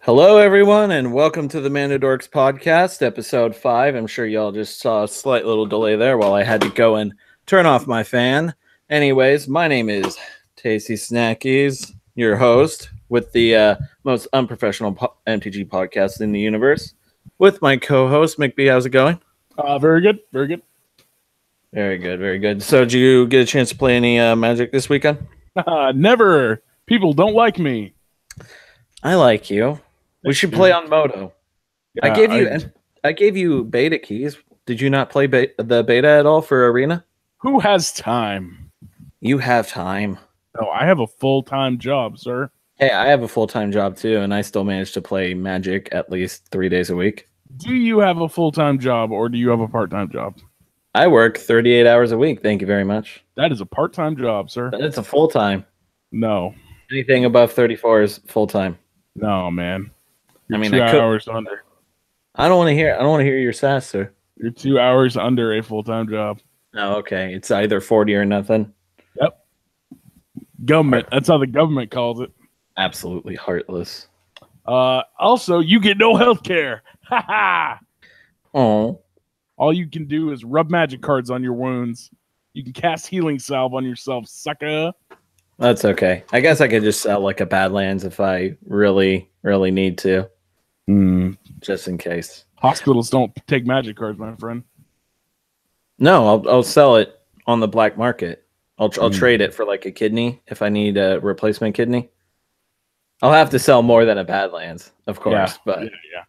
Hello, everyone, and welcome to the Mana Dorks Podcast, episode 5. I'm sure y'all just saw a slight little delay there while I had to go and turn off my fan. Anyways, my name is Tasty Snackies, your host with the most unprofessional MTG podcast in the universe, with my co-host, McBee. How's it going? Very good, very good. Very good, very good. So, did you get a chance to play any Magic this weekend? Never. People don't like me. I like you. We should play on Moto. Yeah, I gave you beta keys. Did you not play the beta at all for Arena? Who has time? You have time. No, I have a full-time job, sir. Hey, I have a full-time job too, and I still manage to play Magic at least 3 days a week. Do you have a full-time job or do you have a part-time job? I work 38 hours a week. Thank you very much. That is a part-time job, sir. It's a full-time. No. Anything above 34 is full-time. No, man. You're I mean, 2 hours under. I don't want to hear your sass, sir. You're 2 hours under a full-time job. Oh, okay. It's either 40 or nothing. Yep. Government. That's how the government calls it. Absolutely heartless. Also, you get no health care. Ha ha. Oh. All you can do is rub magic cards on your wounds. You can cast healing salve on yourself, sucker. That's okay. I guess I could just sell like a Badlands if I really, really need to. Just in case. Hospitals don't take magic cards, my friend. No, I'll sell it on the black market. I'll trade it for like a kidney if I need a replacement kidney. I'll have to sell more than a Badlands, of course, but yeah.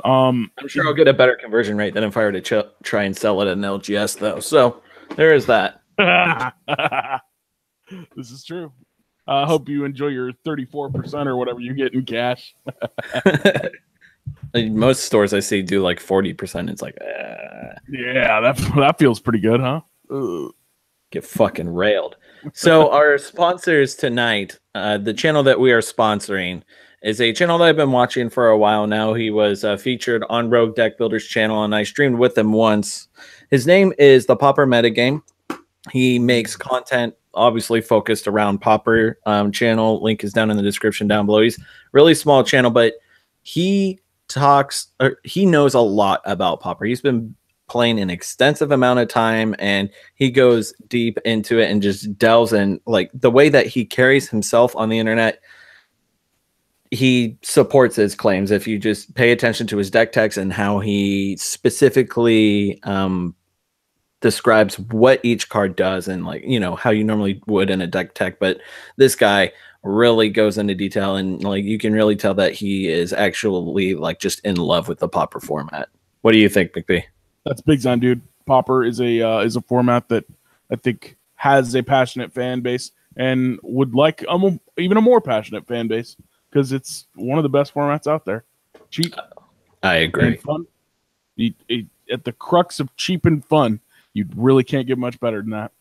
I'm sure I'll get a better conversion rate than if I were to try and sell it at an LGS, though. So there is that. This is true. I hope you enjoy your 34% or whatever you get in cash. Most stores I see do like 40%. It's like, yeah, that feels pretty good, huh? Ugh. Get fucking railed. So our sponsors tonight, the channel that we are sponsoring is a channel that I've been watching for a while now. He was featured on Rogue Deck Builder's channel, and I streamed with him once. His name is the Pauper Metagame. He makes content obviously focused around Pauper channel. Link is down in the description down below. He's really small channel, but he knows a lot about Pauper. He's been playing an extensive amount of time, and he goes deep into it and just delves in. Like the way that he carries himself on the internet, he supports his claims. If you just pay attention to his deck text and how he specifically describes what each card does, and like, you know, how you normally would in a deck tech, but this guy really goes into detail, and like you can really tell that he is actually like just in love with the Pauper format. What do you think, McBee? That's big time, dude. Pauper is a format that I think has a passionate fan base and would like even a more passionate fan base because it's one of the best formats out there. Cheap. I agree. And fun. At the crux of cheap and fun, you really can't get much better than that.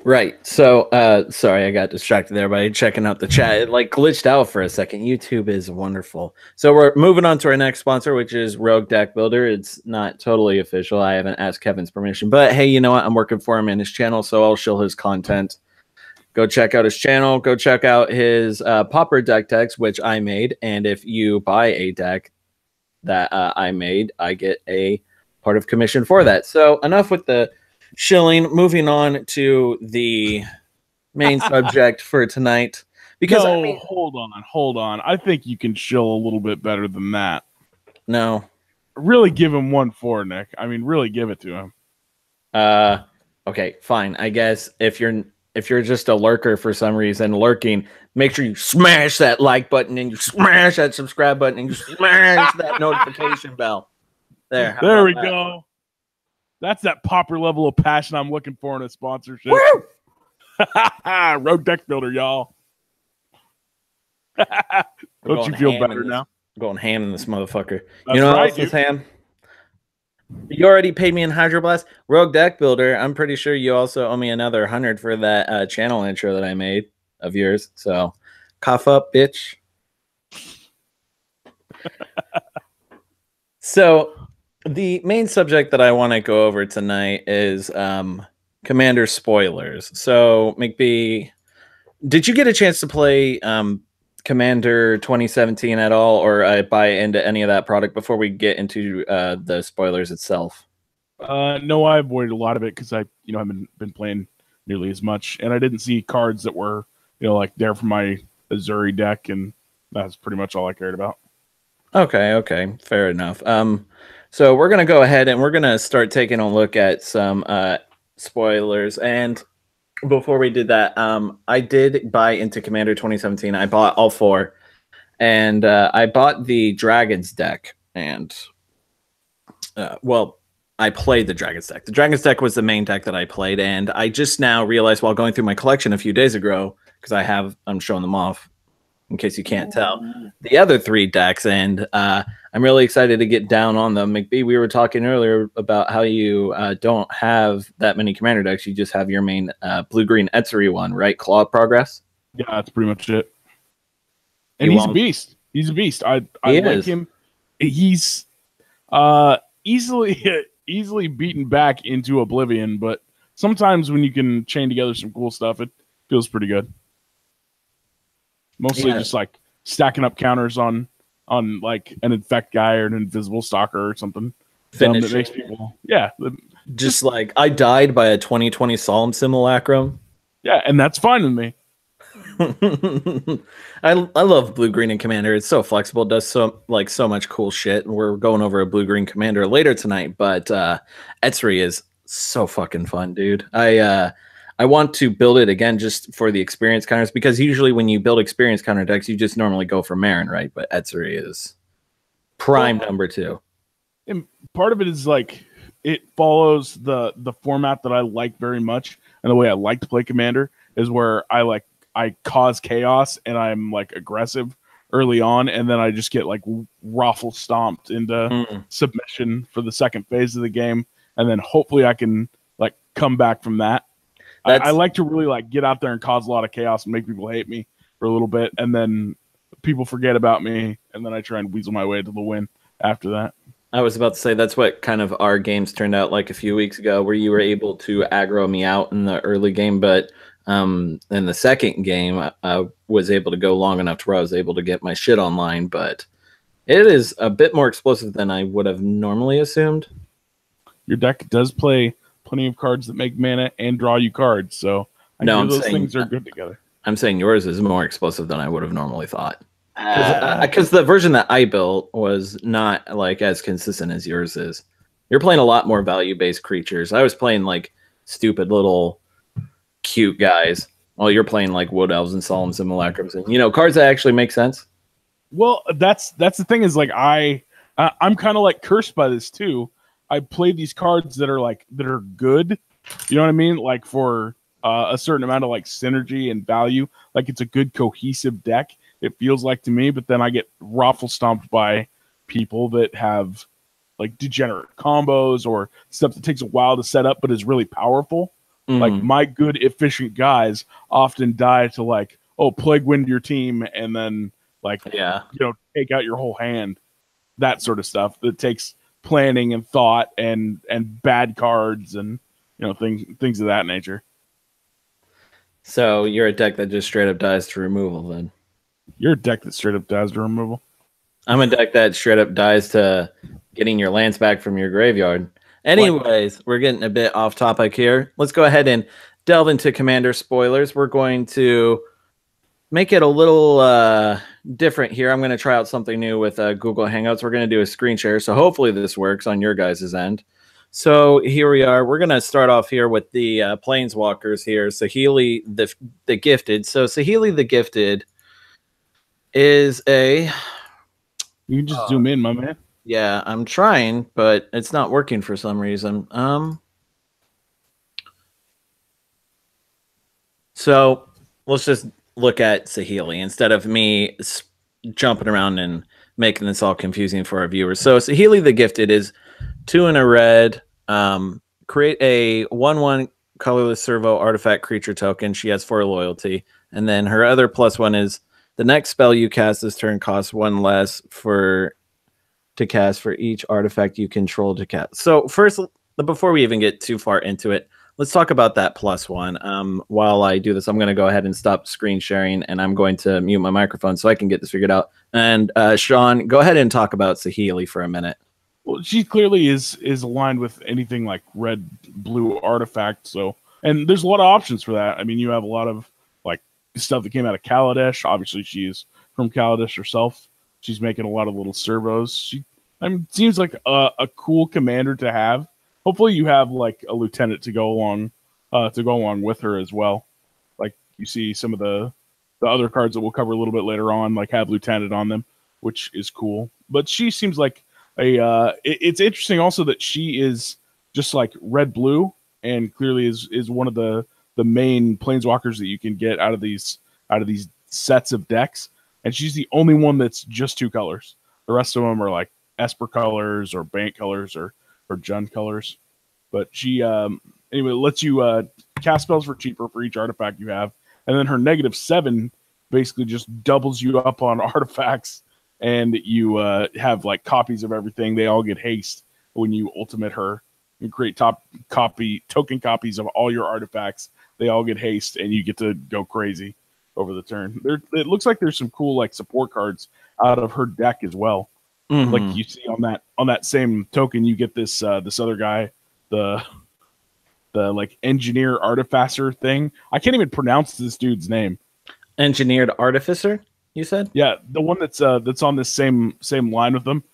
Right. So, sorry, I got distracted there by checking out the chat. It like glitched out for a second. YouTube is wonderful. So we're moving on to our next sponsor, which is Rogue Deck Builder. It's not totally official. I haven't asked Kevin's permission, but hey, you know what? I'm working for him in his channel, so I'll show his content. Go check out his channel. Go check out his Pauper deck text, which I made. And if you buy a deck that I made, I get a part of commission for that. So enough with the shilling. Moving on to the main subject for tonight. Because no, I mean, hold on. I think you can shill a little bit better than that. No. Really give him 1-4, Nick. I mean, really give it to him. Okay, fine. I guess if you're just a lurker for some reason, lurking, make sure you smash that like button and you smash that subscribe button and you smash that notification bell. There we go. That's that Pauper level of passion I'm looking for in a sponsorship. Woo! Rogue Deck Builder, y'all. Don't you feel better now? I'm going ham in this motherfucker. That's you know right, what else is ham? You already paid me in Hydroblast. Rogue Deck Builder, I'm pretty sure you also owe me another 100 for that channel intro that I made of yours. So, cough up, bitch. So, the main subject that I want to go over tonight is Commander spoilers. So, McBee, Did you get a chance to play Commander 2017 at all, or buy into any of that product before we get into the spoilers itself? No, I avoided a lot of it because I haven't been playing nearly as much, and I didn't see cards that were like there for my Azuri deck, and that's pretty much all I cared about. Okay, fair enough. So we're gonna go ahead and we're gonna start taking a look at some spoilers. And before we did that, I did buy into Commander 2017. I bought all 4, and I bought the Dragons deck. And well, I played the Dragons deck. The Dragons deck was the main deck that I played, and I just now realized while going through my collection a few days ago, because I'm showing them off in case you can't tell, the other 3 decks, and I'm really excited to get down on them. McBee, we were talking earlier about how you don't have that many Commander decks. You just have your main blue-green Etsuri one, right? Claw of Progress? Yeah, that's pretty much it. And he's a beast. He's a beast. I like him. He's easily beaten back into oblivion, but sometimes when you can chain together some cool stuff, it feels pretty good. Mostly just like stacking up counters on like an infect guy or an invisible stalker or something. That makes people, just like I died by a 2020 Solemn Simulacrum. Yeah, and that's fine with me. I love blue green and Commander. It's so flexible, it does so much cool shit. We're going over a blue green Commander later tonight, but Etsuri is so fucking fun, dude. I want to build it again just for the experience counters, because usually when you build experience counter decks, you just normally go for Marin, right? But Etsuri is prime number 2. And part of it is like it follows the format that I like very much, and the way I like to play Commander is where I cause chaos and I'm like aggressive early on, and then I just get like raffle stomped into submission for the second phase of the game, and then hopefully I can like come back from that. I like to really like get out there and cause a lot of chaos and make people hate me for a little bit, and then people forget about me, and then I try and weasel my way to the win after that. I was about to say that's what kind of our games turned out like a few weeks ago, where you were able to aggro me out in the early game, but in the second game I was able to go long enough to where I was able to get my shit online. But it is a bit more explosive than I would have normally assumed. Your deck does play plenty of cards that make mana and draw you cards, so those things are good together. I'm saying yours is more explosive than I would have normally thought, because the version that I built was not like as consistent as yours is. You're playing a lot more value-based creatures. I was playing like stupid little cute guys, while you're playing like wood elves and solemn simulacrums, and cards that actually make sense. Well, that's the thing, is like I'm kind of like cursed by this too. I play these cards that are good, you know what I mean? Like for a certain amount of like synergy and value, like it's a good cohesive deck, it feels like to me. But then I get raffle stomped by people that have like degenerate combos or stuff that takes a while to set up but is really powerful. Like my good efficient guys often die to like, plague wind your team and then like take out your whole hand, that sort of stuff that takes planning and thought and bad cards and things of that nature. So you're a deck that just straight up dies to removal, then? You're a deck that straight up dies to removal. I'm a deck that straight up dies to getting your lands back from your graveyard. Anyways, we're getting a bit off topic here. Let's go ahead and delve into Commander spoilers. We're going to make it a little different here. I'm going to try out something new with Google Hangouts. We're going to do a screen share, so hopefully this works on your guys' end. So here we are. We're going to start off here with the Planeswalkers here. Saheeli the Gifted. So Saheeli the Gifted is a... You can just zoom in, my man. Yeah, I'm trying, but it's not working for some reason. So let's just look at Saheeli instead of me jumping around and making this all confusing for our viewers. So Saheeli the Gifted is 2 and a red. Create a 1/1 colorless servo artifact creature token. She has 4 loyalty. And then her other +1 is the next spell you cast this turn costs 1 less to cast for each artifact you control to cast. So first, before we even get too far into it, let's talk about that +1. While I do this, I'm going to go ahead and stop screen sharing, and I'm going to mute my microphone so I can get this figured out. And Sean, go ahead and talk about Saheeli for a minute. Well, she clearly is aligned with anything like red, blue artifact. So, and there's a lot of options for that. I mean, you have a lot of like stuff that came out of Kaladesh. Obviously, she is from Kaladesh herself. She's making a lot of little servos. Seems like a cool commander to have. Hopefully, you have like a lieutenant to go along with her as well. Like you see some of the other cards that we'll cover a little bit later on, like have lieutenant on them, which is cool. But she seems like it's interesting also that she is just like red blue and clearly is one of the main planeswalkers that you can get out of these sets of decks, and she's the only one that's just 2 colors. The rest of them are like Esper colors or Bank colors or Jund colors. But she anyway lets you cast spells for cheaper for each artifact you have, and then her -7 basically just doubles you up on artifacts. And you have like copies of everything. They all get haste when you ultimate her. You create token copies of all your artifacts. They all get haste, and you get to go crazy over the turn. It looks like there's some cool like support cards out of her deck as well. Mm-hmm. Like you see on that same token, you get this other guy, the like engineer artificer thing. I can't even pronounce this dude's name. Engineered artificer. You said? Yeah, the one that's on this same line with them.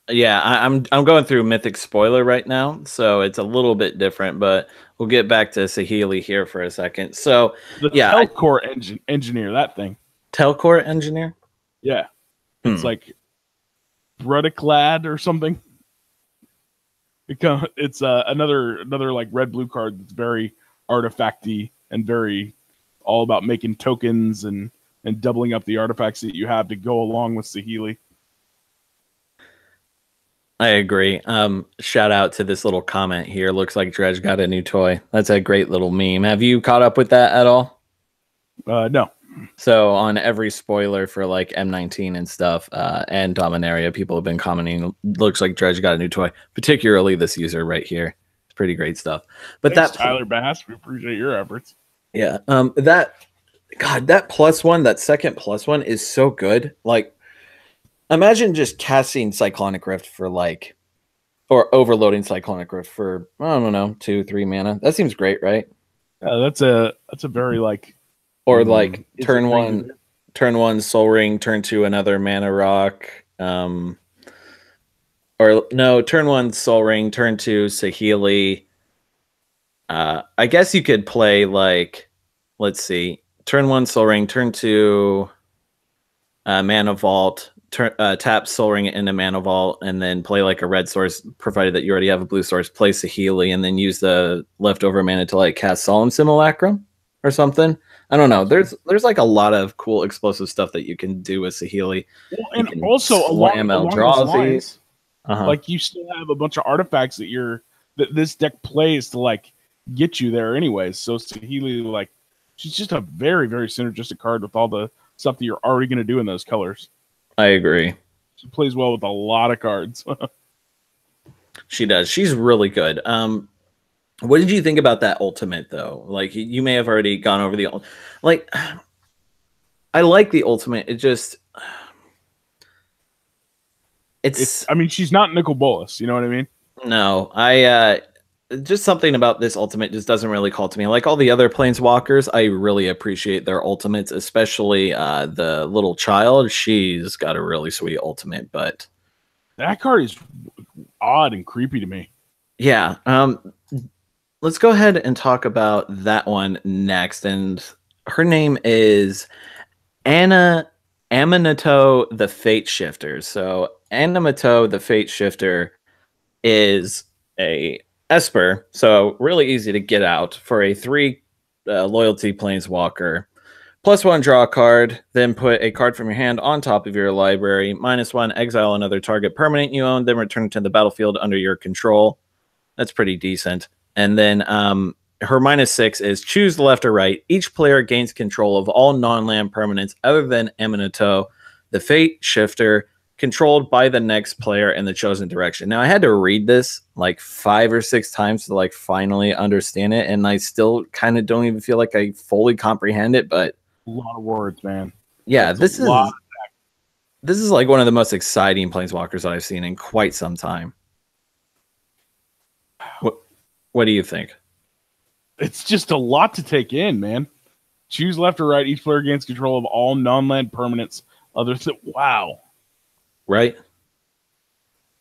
Yeah, I'm going through Mythic Spoiler right now, so it's a little bit different, but we'll get back to Saheeli here for a second. So the Telcore engineer, that thing. Telcore engineer? Yeah. It's like Brudiclad or something. It's another like red blue card that's very artifacty and very all about making tokens and doubling up the artifacts that you have to go along with Saheeli. I agree. Shout out to this little comment here. Looks like Dredge got a new toy. That's a great little meme. Have you caught up with that at all? No. So on every spoiler for like M19 and stuff and Dominaria, people have been commenting, looks like Dredge got a new toy, particularly this user right here. It's pretty great stuff. But thanks, Tyler Bass, we appreciate your efforts. Yeah, that +1, that second +1 is so good. Like, imagine just casting Cyclonic Rift for like, or overloading Cyclonic Rift for, I don't know, 2-3 mana. That seems great, right? That's a very like, or like turn one Soul Ring, turn 2 another Mana Rock, or no, turn 1 Soul Ring, turn 2 Saheeli. I guess you could play like, let's see, turn 1 Soul Ring, turn 2 Mana Vault, tap Soul Ring into Mana Vault, and then play like a red source, provided that you already have a blue source, play Saheeli, and then use the leftover mana to like cast Solemn Simulacrum or something. I don't know. There's like a lot of cool explosive stuff that you can do with Saheeli. Well, and also along those lines, like you still have a bunch of artifacts that this deck plays to like get you there anyways. So Saheeli, like, she's just a very, very synergistic card with all the stuff that you're already going to do in those colors. I agree. She plays well with a lot of cards. She does. She's really good. What did you think about that ultimate, though? Like, you may have already gone over the... Like, I like the ultimate. It just... I mean, she's not Nicol Bolas. You know what I mean? No. Just something about this ultimate just doesn't really call to me. Like all the other planeswalkers, I really appreciate their ultimates, especially the little child. She's got a really sweet ultimate, but that card is odd and creepy to me. Yeah. Let's go ahead and talk about that one next. And her name is Aminato the Fate Shifter. So Aminato the Fate Shifter is a Esper, so really easy to get out for a 3 loyalty planeswalker. +1, draw a card, then put a card from your hand on top of your library. -1, exile another target permanent you own, then return it to the battlefield under your control. That's pretty decent. And then her -6 is choose left or right. Each player gains control of all non-land permanents other than Aminato, the Fate Shifter, controlled by the next player in the chosen direction. Now I had to read this like 5 or 6 times to like finally understand it, and I still kind of don't even feel like I fully comprehend it. But a lot of words, man. Yeah, this is like one of the most exciting planeswalkers I've seen in quite some time. What do you think? It's just a lot to take in, man. Choose left or right. Each player gains control of all non-land permanents. Wow. Right?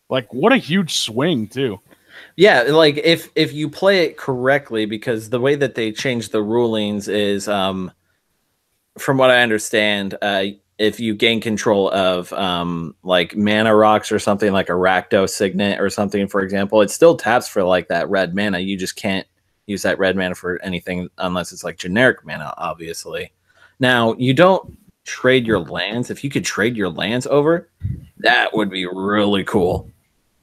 Like, what a huge swing, too. Yeah, like if you play it correctly, because the way that they changed the rulings is, from what I understand, if you gain control of like mana rocks or something like a Rakdos Signet or something, for example, it still taps for like that red mana. You just can't use that red mana for anything unless it's like generic mana, obviously. Now, you don't trade your lands. If you could trade your lands over, that would be really cool.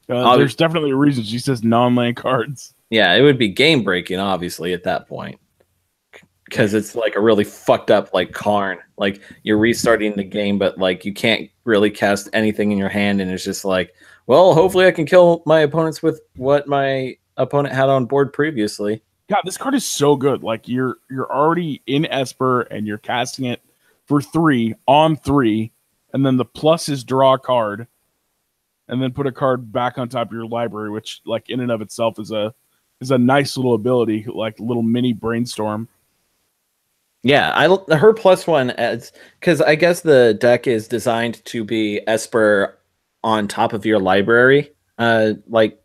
There's definitely a reason she says non-land cards. Yeah, it would be game breaking, obviously, at that point. Because it's like a really fucked up like Karn. Like you're restarting the game, but like you can't really cast anything in your hand, and it's just like, well, hopefully I can kill my opponents with what my opponent had on board previously. God, this card is so good. Like you're already in Esper and you're casting it for 3 on 3, and then the plus is draw a card, and then put a card back on top of your library, which like in and of itself is a nice little ability, like a little mini brainstorm. Yeah, her +1 adds, because I guess the deck is designed to be Esper on top of your library, like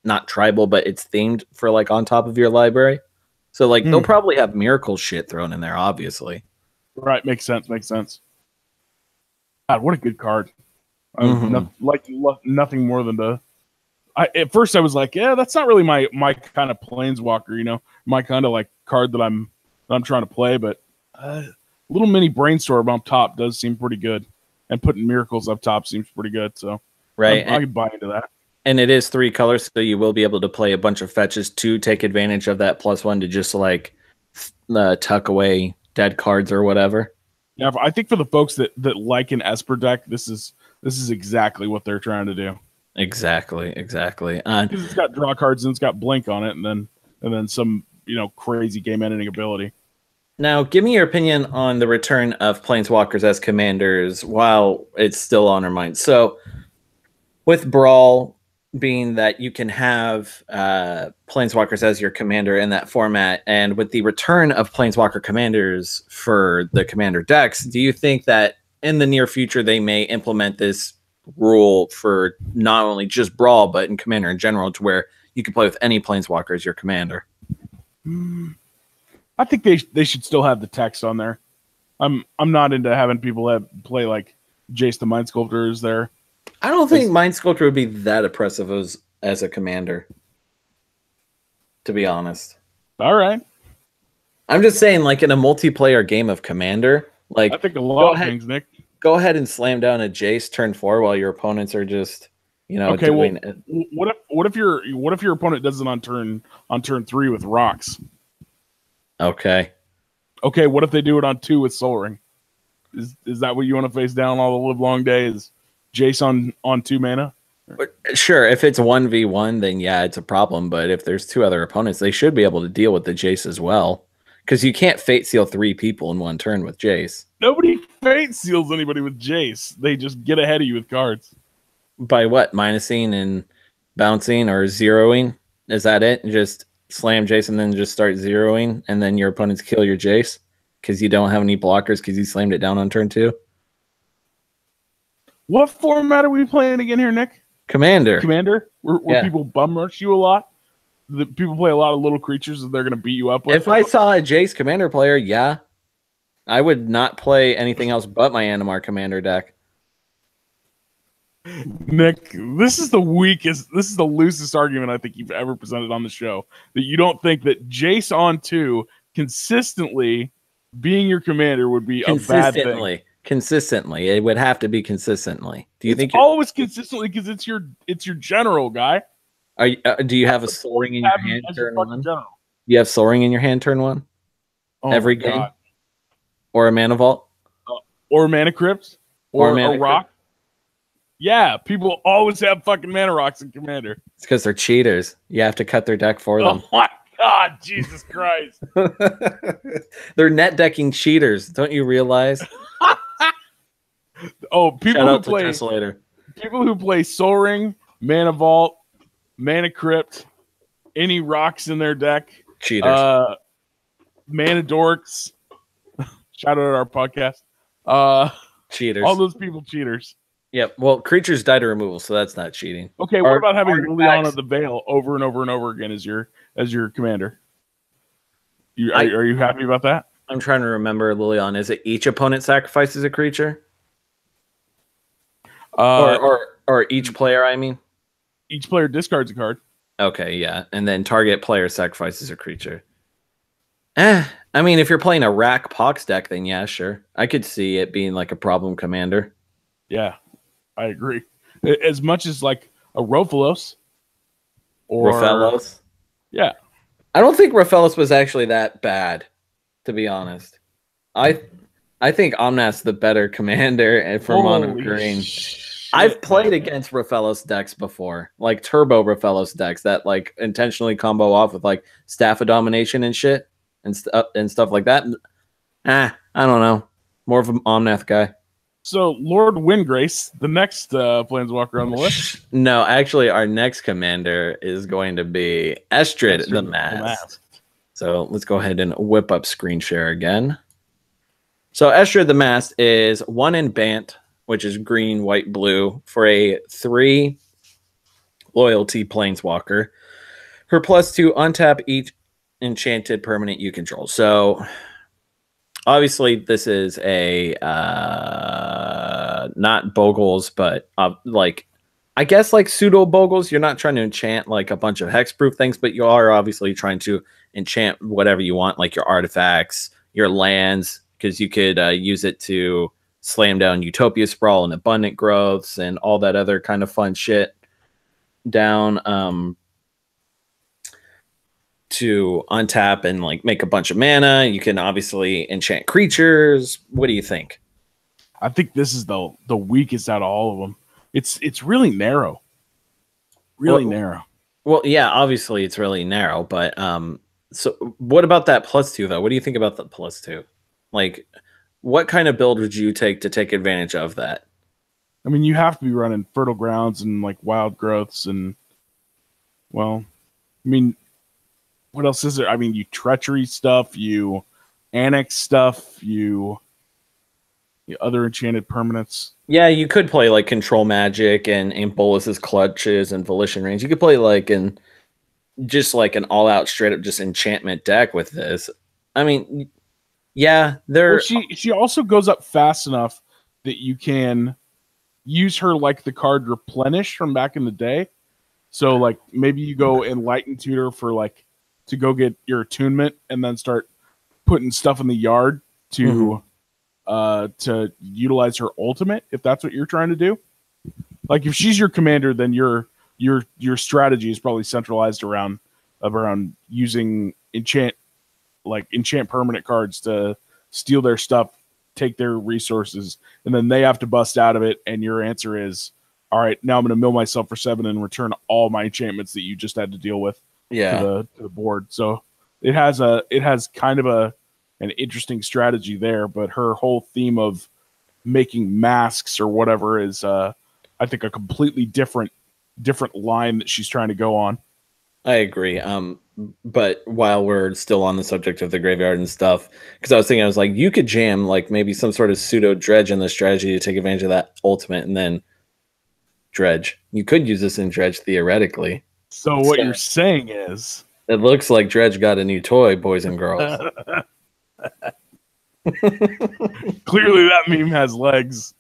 not tribal, but it's themed for like on top of your library. So like they'll probably have miracle shit thrown in there, obviously. Right, makes sense. God, what a good card! Nothing more than to. At first, I was like, yeah, that's not really my kind of planeswalker, you know, my kind of like card that I'm trying to play, but little mini brainstorm up top does seem pretty good, and putting miracles up top seems pretty good. So right, I can buy into that. And it is 3 colors, so you will be able to play a bunch of fetches to take advantage of that +1 to just like tuck away dead cards or whatever. Yeah, I think for the folks that like an Esper deck, this is exactly what they're trying to do. Exactly. Because it's got draw cards and it's got blink on it, and then some crazy game-ending ability. Now, give me your opinion on the return of Planeswalkers as commanders while it's still on our minds. So, with Brawl being that you can have Planeswalkers as your commander in that format, and with the return of Planeswalker commanders for the commander decks, do you think that in the near future they may implement this rule for not only just Brawl, but in Commander in general, to where you can play with any Planeswalker as your commander? I think they should still have the text on there. I'm not into having people play like Jace the Mind Sculptor is there. I don't think Mind Sculptor would be that oppressive as a commander, to be honest. All right. I'm just saying, like in a multiplayer game of Commander, like I think a lot of things, Nick. Go ahead and slam down a Jace turn 4 while your opponents are just, okay, doing well, it. What if your opponent does it on turn 3 with rocks? Okay. Okay, what if they do it on 2 with Soul Ring? Is that what you want to face down all the live long day? Is Jace on 2 mana? Sure, if it's 1v1, then yeah, it's a problem. But if there's 2 other opponents, they should be able to deal with the Jace as well. Because you can't Fate Seal 3 people in one turn with Jace. Nobody Fate Seals anybody with Jace. They just get ahead of you with cards. By what? Minusing and bouncing or zeroing? Is that it? Just slam Jace and then just start zeroing, and then your opponents kill your Jace because you don't have any blockers because you slammed it down on turn 2? What format are we playing again here, Nick? Commander. Where people bum rush you a lot? The people play a lot of little creatures that they're going to beat you up with? If I saw a Jace Commander player, yeah. I would not play anything else but my Animar Commander deck. Nick, this is the loosest argument I think you've ever presented on the show. That you don't think that Jace on 2 consistently being your commander would be a bad thing. Consistently. It would have to be consistently. Do you think always consistently because it's your general guy? Do you have a Soul Ring in your hand turn 1? You have Soul Ring in your hand turn 1? Every game? God. Or a Mana Vault? Or a Mana Crypt? Or a Rock? Yeah, people always have fucking mana rocks in Commander. It's because they're cheaters. You have to cut their deck for them. Oh my God, Jesus Christ. They're net decking cheaters. Don't you realize? Oh, people who play Tesolator. People who play Soul Ring, Mana Vault, Mana Crypt, any rocks in their deck. Cheaters. Mana Dorks. Shout out to our podcast. Cheaters. All those people cheaters. Yep. Well, creatures die to removal, so that's not cheating. Okay, what about having Liliana the Veil over and over and over again as your commander? Are you happy about that? I'm trying to remember, Liliana. Is it each opponent sacrifices a creature? Or each player, I mean? Each player discards a card. Okay, yeah. And then target player sacrifices a creature. I mean, if you're playing a Rack Pox deck, then yeah, sure. I could see it being like a problem commander. Yeah, I agree. As much as like a Rofelos or Rofellos. Yeah. I don't think Rofellos was actually that bad, to be honest. I think Omnath's the better commander and for mono green. I've played against Rofellos decks before, like turbo Rofellos decks that like intentionally combo off with like Staff of Domination and shit and stuff like that. I don't know. More of an Omnath guy. So Lord Windgrace, the next Planeswalker on the list. No, actually, our next commander is going to be Estrid the Masked. So let's go ahead and whip up screen share again. So Estrid the Masked is 1 in Bant, which is green, white, blue, for a 3 loyalty Planeswalker. Her +2 untap each enchanted permanent you control. So obviously this is a not Bogles, but like I guess like pseudo Bogles. You're not trying to enchant like a bunch of hexproof things, but you are obviously trying to enchant whatever you want, like your artifacts, your lands, because you could use it to slam down Utopia Sprawl and Abundant Growths and all that other kind of fun shit down to untap and like make a bunch of mana. You can obviously enchant creatures. What do you think? I think this is the weakest out of all of them. It's really narrow. Really narrow. Well, yeah, obviously it's really narrow, but so what about that +2 though? What do you think about the +2? Like, what kind of build would you take to take advantage of that? I mean, you have to be running Fertile Grounds and like Wild Growths and, well, I mean, what else is there? I mean, you Treachery stuff, you Annex stuff, you other enchanted permanents. Yeah, you could play like Control Magic and Bolus's Clutches and Volition Range. You could play like just like an all-out straight up just enchantment deck with this. I mean, yeah, well, she also goes up fast enough that you can use her like the card Replenish from back in the day. So like maybe you go Enlighten Tutor for like to go get your attunement and then start putting stuff in the yard to utilize her ultimate if that's what you're trying to do. Like if she's your commander, then your strategy is probably centralized around using enchant permanent cards to steal their stuff, take their resources, and then they have to bust out of it. And your answer is, all right, now I'm going to mill myself for 7 and return all my enchantments that you just had to deal with to the board. So it has kind of an interesting strategy there, but her whole theme of making masks or whatever is, I think, a completely different line that she's trying to go on. I agree. But while we're still on the subject of the graveyard and stuff, because I was like, you could jam like maybe some sort of pseudo dredge in the strategy to take advantage of that ultimate and then dredge. You could use this in dredge theoretically. So what you're saying is it looks like dredge got a new toy, boys and girls. Clearly that meme has legs.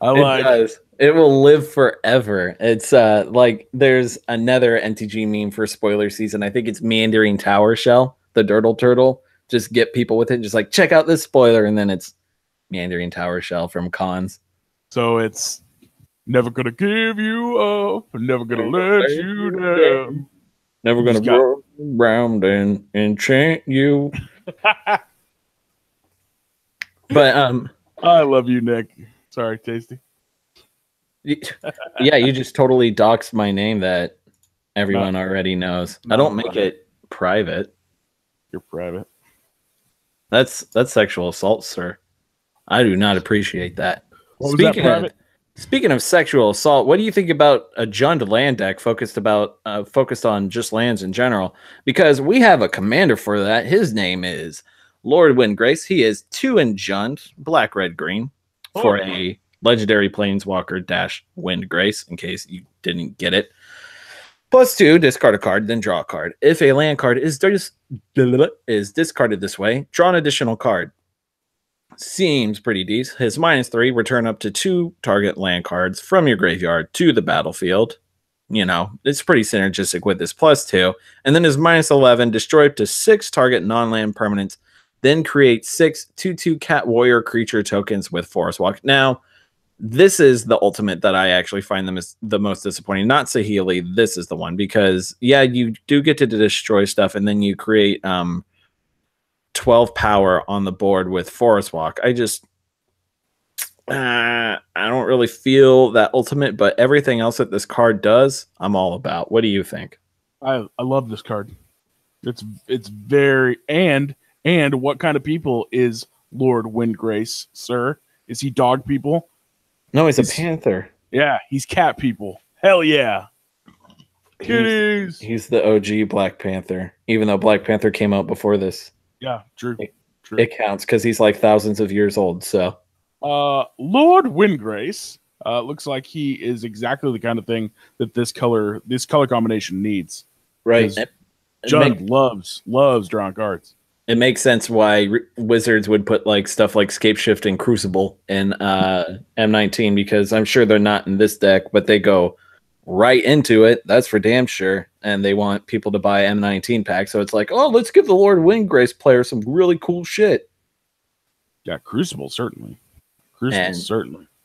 It does. It will live forever. It's like there's another MTG meme for spoiler season. I think it's Meandering Tower Shell, the Dirtle Turtle. Just get people with it. Just like, check out this spoiler. And then it's Meandering Tower Shell from Cons. So it's never going to give you up. Never going to let you down. Never going to go around and enchant you. But I love you, Nick. Sorry, Tasty. Yeah, you just totally doxed my name that everyone already knows. I don't make it private. You're private. That's sexual assault, sir. I do not appreciate that. What was that, private? Speaking of sexual assault, what do you think about a Jund land deck focused on just lands in general? Because we have a commander for that. His name is Lord Windgrace. He is 2 in Jund, black, red, green, for a legendary planeswalker - Windgrace, in case you didn't get it. +2, discard a card, then draw a card. If a land card is discarded this way, draw an additional card. Seems pretty decent. His -3, return up to 2 target land cards from your graveyard to the battlefield. You know, it's pretty synergistic with this +2. And then his -11, destroy up to 6 target non-land permanents, then create 6 2/2 cat warrior creature tokens with Forest Walk. Now, this is the ultimate that I actually find them as the most disappointing. Not Saheeli, this is the one, because yeah, you do get to destroy stuff, and then you create 12 power on the board with Forest Walk. I don't really feel that ultimate, but everything else that this card does, I'm all about. What do you think? I love this card. It's very and what kind of people is Lord Windgrace, sir? Is he dog people? No, he's a panther. Yeah, he's cat people. Hell yeah. Kitties. He's the OG Black Panther, even though Black Panther came out before this. Yeah, true. It counts because he's like thousands of years old. So, Lord Windgrace looks like he is exactly the kind of thing that this color combination needs. Right. Jund loves drawing cards. It makes sense why Wizards would put like stuff like Scapeshift and Crucible in M19, because I'm sure they're not in this deck, but they go right into it. That's for damn sure. And they want people to buy M19 packs. So it's like, oh, let's give the Lord Windgrace player some really cool shit. Yeah, Crucible, certainly.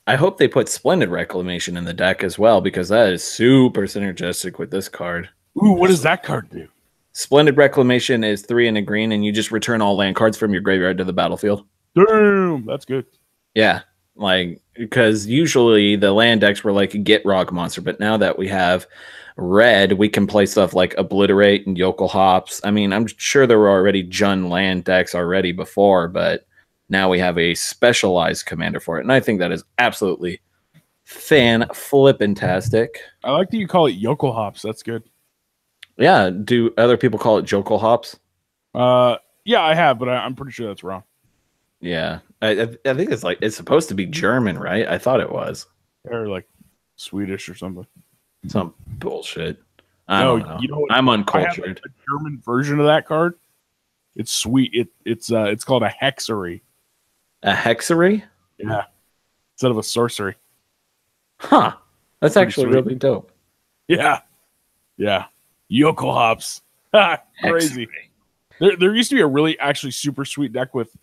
I hope they put Splendid Reclamation in the deck as well, because that is super synergistic with this card. Ooh, what does that card do? Splendid Reclamation is 3 and a green, and you just return all land cards from your graveyard to the battlefield. Damn, that's good. Yeah, like, because usually the land decks were like a Get Rog monster, but now that we have red, we can play stuff like Obliterate and Yokel Hops. I mean, I'm sure there were already Jund land decks already before, but now we have a specialized commander for it, and I think that is absolutely fan-flippantastic. I like that you call it Yokel Hops. That's good. Yeah, do other people call it Jokel Hops? Yeah, I have, but I'm pretty sure that's wrong. Yeah, I think it's supposed to be German, right? I thought it was. Or like Swedish or something. Some bullshit. I don't know. You know what? I'm uncultured. I have a German version of that card. It's sweet. It's called a hexery. A hexery? Yeah. Instead of a sorcery. Huh. That's actually really dope. Yeah. Yeah. Yokel Hops. Crazy. There used to be a really actually super sweet deck with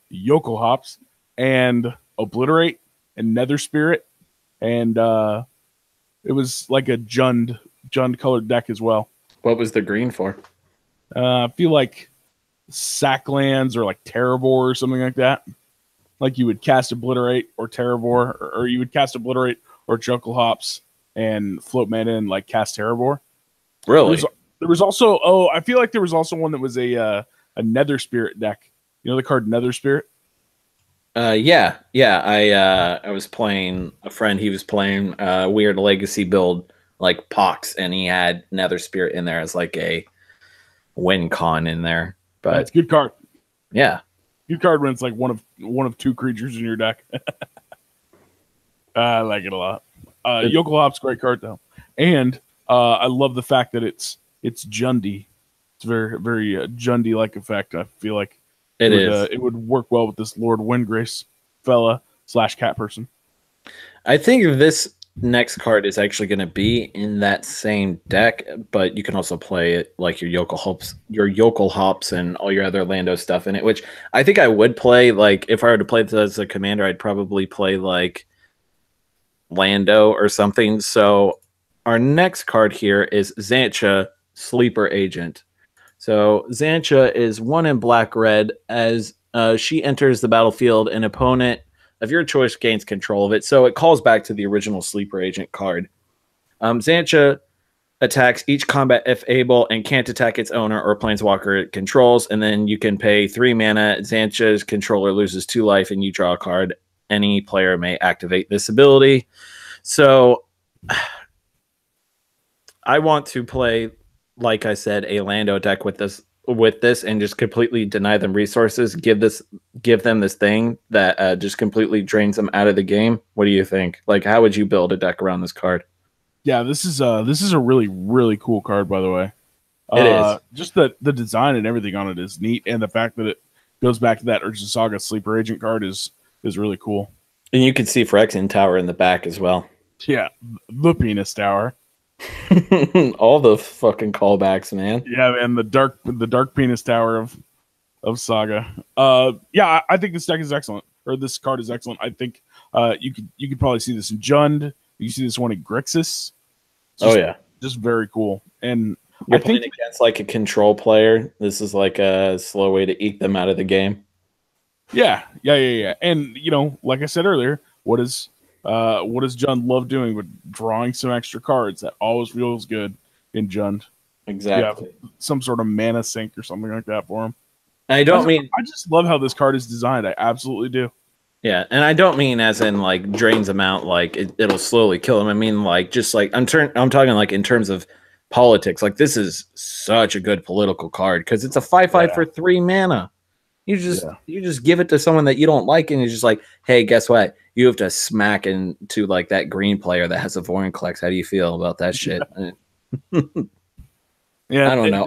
Yokel Hops and Obliterate and Nether Spirit, and it was like a Jund colored deck as well. What was the green for? I feel like Sacklands or like Terrabor or something like that. Like you would cast Obliterate or Terrabor, or you would cast Obliterate or Yokel Hops and float mana and like cast Terrabor. Really? There was also I feel like there was also one that was a Nether Spirit deck. You know the card Nether Spirit? Yeah. I was playing a friend. He was playing a weird legacy build like Pox, and he had Nether Spirit in there as like a win con in there. But it's a good card. Yeah, good card when it's like one of 2 creatures in your deck. I like it a lot. Yokel Hop's great card though, and I love the fact that it's Jundy. It's very very Jundy like effect. I feel like it would work well with this Lord Windgrace fella / cat person. I think this next card is actually going to be in that same deck, but you can also play it like your Yokel Hops and all your other Lando stuff in it, which I think I would play. Like if I were to play this as a commander, I'd probably play like Lando or something. So our next card here is Xantcha, Sleeper Agent. So Xantcha is 1 in black red. As she enters the battlefield, an opponent of your choice gains control of it. So it calls back to the original Sleeper Agent card. Xantcha attacks each combat if able and can't attack its owner or planeswalker it controls. And then you can pay 3 mana. Xantcha's controller loses 2 life and you draw a card. Any player may activate this ability. So I want to play, like I said, a Lando deck with this and just completely deny them resources, give them this thing that just completely drains them out of the game. What do you think? Like, how would you build a deck around this card? Yeah, this is a really, really cool card, by the way. It is. Just the design and everything on it is neat, and the fact that it goes back to that Urza Saga Sleeper Agent card is really cool. And you can see Phyrexian Tower in the back as well. Yeah, the Penis Tower. All the fucking callbacks, man. Yeah, man, the dark Penis Tower of Saga. Yeah, I think this deck is excellent, or this card is excellent. I think you could probably see this in Jund. You see this one in Grixis. Just very cool. And you're playing against like a control player. This is like a slow way to eke them out of the game. Yeah. And like I said earlier, what does Jund love doing but drawing some extra cards? That always feels good in Jund. Exactly. Some sort of mana sink or something like that for him. I just love how this card is designed. I absolutely do. Yeah, and I don't mean as in like drains them out, like it'll slowly kill them. I mean like just like I'm talking like in terms of politics. Like this is such a good political card because it's a 5/5 for 3 mana. You just give it to someone that you don't like, and you're just like, hey, guess what? You have to smack into like that green player that has a Vorinclex. How do you feel about that shit? Yeah, I don't know.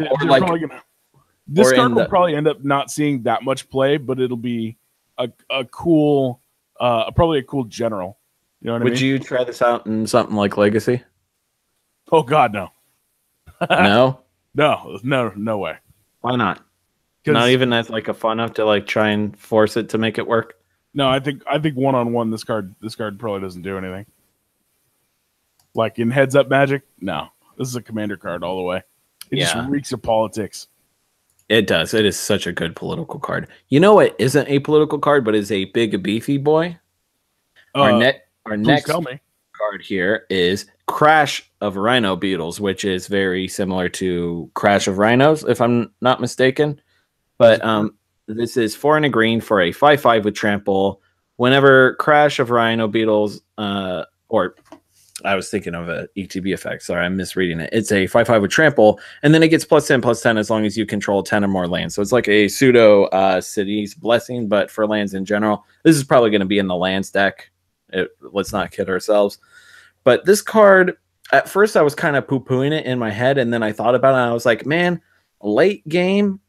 This card will probably end up not seeing that much play, but it'll be a cool, probably a cool general. You know what I mean? Would you try this out in something like Legacy? Oh God, no. No? No way. Why not? Not even as like a fun enough to like try and force it to make it work? No, I think 1-on-1 this card probably doesn't do anything. Like in heads up Magic, no. This is a commander card all the way. It just reeks of politics. It does. It is such a good political card. You know what isn't a political card, but is a big beefy boy? Our next card here is Crash of Rhino Beetles, which is very similar to Crash of Rhinos, if I'm not mistaken. But this is 4 and a green for a 5/5 with trample. Whenever Crash of Rhino Beetles, or I was thinking of a ETB effect. Sorry, I'm misreading it. It's a 5/5 with trample, and then it gets +10/+10 as long as you control 10 or more lands. So it's like a pseudo City's Blessing, but for lands in general. This is probably going to be in the lands deck. Let's not kid ourselves. But this card, at first I was kind of poo-pooing it in my head, and then I thought about it, and I was like, man, late game,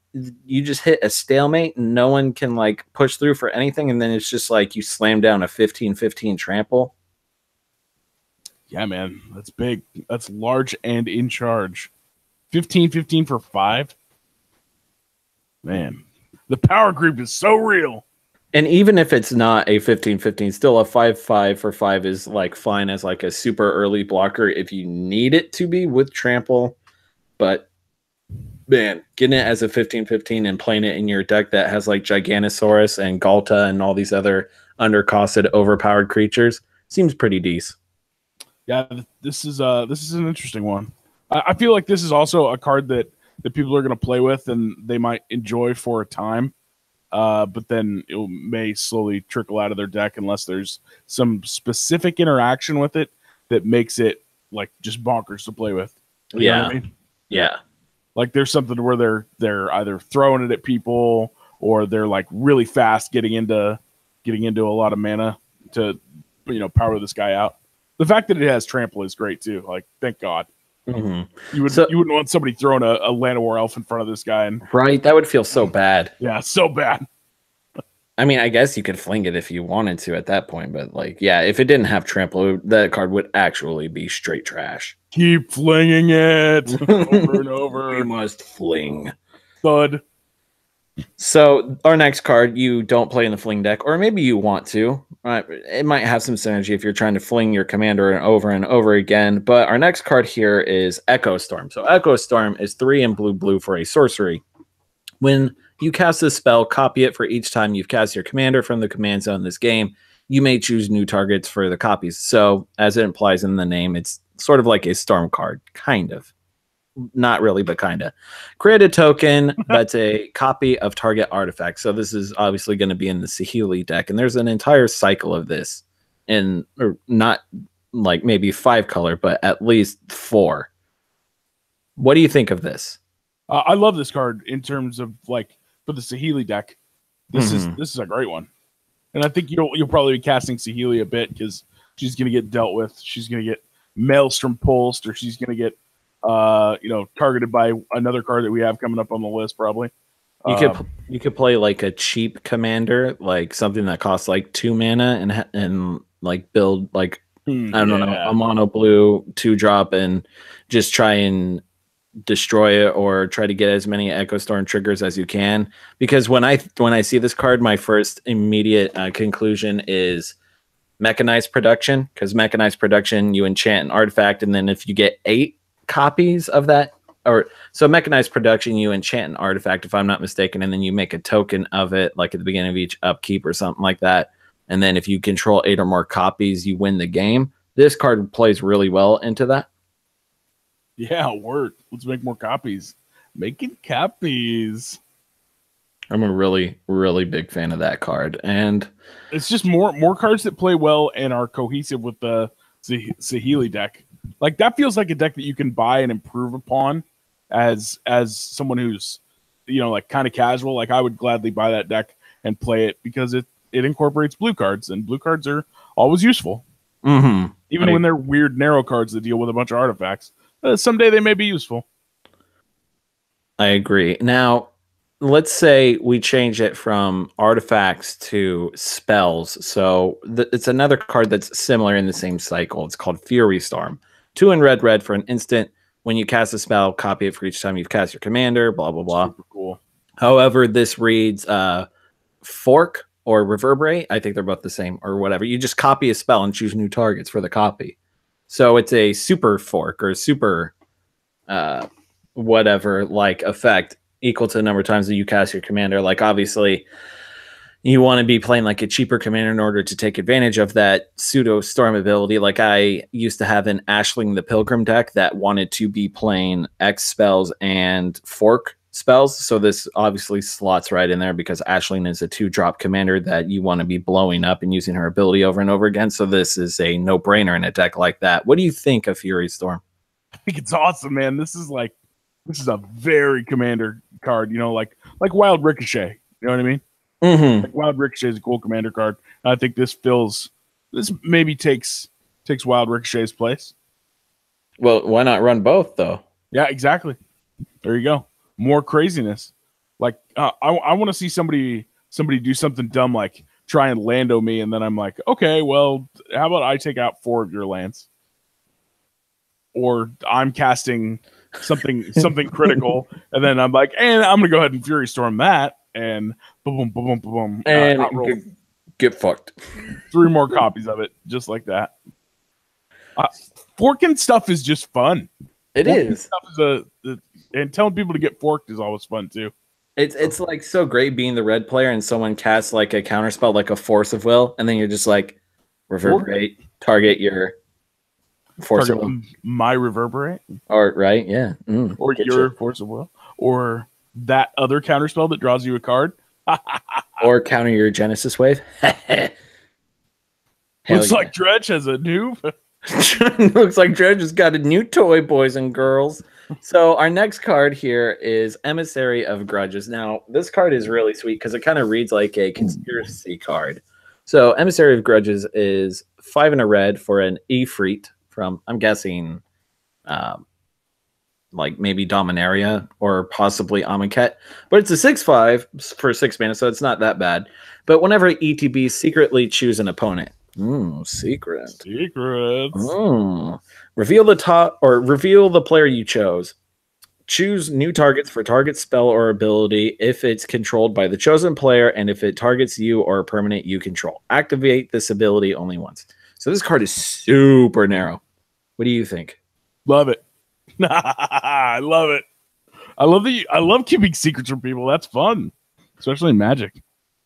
you just hit a stalemate, and no one can like push through for anything, and then it's just like you slam down a 15/15 trample. Yeah, man, that's big. That's large and in charge. 15/15 for 5. Man, the power creep is so real. And even if it's not a 15/15, still a 5/5 for 5 is like fine as like a super early blocker if you need it to be with trample. But man, getting it as a 15/15 and playing it in your deck that has like Giganosaurus and Galta and all these other undercosted, overpowered creatures seems pretty decent. Yeah, this is an interesting one. I feel like this is also a card that people are going to play with and they might enjoy for a time, but then it may slowly trickle out of their deck unless there's some specific interaction with it that makes it like just bonkers to play with. You know what I mean? Yeah. Like there's something where they're either throwing it at people or they're like really fast getting into a lot of mana to power this guy out. The fact that it has trample is great too. Like, thank God. Mm-hmm. You wouldn't want somebody throwing a Land of War Elf in front of this guy. Right, that would feel so bad. Yeah, so bad. I mean, I guess you could fling it if you wanted to at that point, but like, yeah, if it didn't have trample, that card would actually be straight trash. Keep flinging it over and over. We must fling. Thud. So our next card, you don't play in the fling deck, or maybe you want to. It might have some synergy if you're trying to fling your commander over and over again. But our next card here is Echo Storm. So Echo Storm is 3 and blue for a sorcery. When you cast this spell, copy it for each time you've cast your commander from the command zone this game. you may choose new targets for the copies. So, as it implies in the name, it's sort of like a storm card, kind of. Not really, but kind of. Create a token that's a copy of target artifact. So this is obviously going to be in the Saheeli deck, and there's an entire cycle of this in, or not like maybe 5 color, but at least 4. What do you think of this? I love this card in terms of like for the Saheeli deck. This is a great one, and I think you'll probably be casting Saheeli a bit because she's going to get dealt with. She's going to get Maelstrom pulsed, or she's going to get targeted by another card that we have coming up on the list. Probably you could play like a cheap commander, like something that costs like 2 mana, and like build like I don't know, a mono blue 2-drop and just try and destroy it, or try to get as many Echo Storm triggers as you can. Because when I see this card, my first immediate conclusion is mechanized production, because mechanized production, you enchant an artifact, and then if you get 8 copies of that, or so mechanized production, you enchant an artifact, if I'm not mistaken, and then you make a token of it like at the beginning of each upkeep or something like that, and then if you control 8 or more copies, you win the game. This card plays really well into that. Yeah, word. Let's make more copies. Making copies. I'm a really, really big fan of that card, and it's just more cards that play well and are cohesive with the Saheeli deck. Like that feels like a deck that you can buy and improve upon as someone who's like kind of casual. Like I would gladly buy that deck and play it because it incorporates blue cards, and blue cards are always useful. Even when they're weird narrow cards that deal with a bunch of artifacts. Someday they may be useful. I agree. Now, let's say we change it from artifacts to spells. So it's another card that's similar in the same cycle. It's called Fury Storm. 2 in red for an instant. When you cast a spell, copy it for each time you've cast your commander, blah, blah, blah. Super cool. However, this reads Fork or Reverberate. I think they're both the same, or whatever. You just copy a spell and choose new targets for the copy. So it's a super fork or super whatever like effect equal to the number of times that you cast your commander. Like obviously you want to be playing like a cheaper commander in order to take advantage of that pseudo storm ability. Like I used to have an Ashling the Pilgrim deck that wanted to be playing X spells and fork spells. So this obviously slots right in there because Ashling is a 2-drop commander that you want to be blowing up and using her ability over and over again. So this is a no-brainer in a deck like that. What do you think of Fury Storm? I think it's awesome, man. This is a very commander card, like Wild Ricochet. You know what I mean? Like Wild Ricochet is a cool commander card. I think this maybe takes Wild Ricochet's place. Well, why not run both though? Yeah, exactly. There you go. More craziness. Like I want to see somebody do something dumb like try and Lando me, and then I'm like, okay, well, how about I take out 4 of your lands? Or I'm casting something critical, and then I'm like, and I'm gonna go ahead and Fury Storm that, and boom, boom, boom, boom, and get fucked. 3 more copies of it, just like that. Forking stuff is just fun. It is. Stuff is and telling people to get forked is always fun too. It's like so great being the red player and someone casts like a counter spell like a Force of Will, and then you're just like Reverberate, target your Force of Will. My Reverberate? Or right, yeah. Or your Force of Will. Or that other counter spell that draws you a card. Or counter your Genesis Wave. Looks like Dredge has a new Looks like Dredge has got a new toy, boys and girls. So our next card here is Emissary of Grudges. Now, this card is really sweet because it kind of reads like a conspiracy card. So Emissary of Grudges is 5 in a red for an Ifrit from, I'm guessing, like maybe Dominaria or possibly Amonkhet. But it's a 6/5 for 6 mana, so it's not that bad. But whenever ETB secretly choose an opponent. Secrets. Reveal the player you chose. Choose new targets for target spell or ability if it's controlled by the chosen player, and if it targets you or a permanent you control. Activate this ability only once. So this card is super narrow. What do you think? Love it. I love it. I love keeping secrets from people. That's fun, especially in Magic.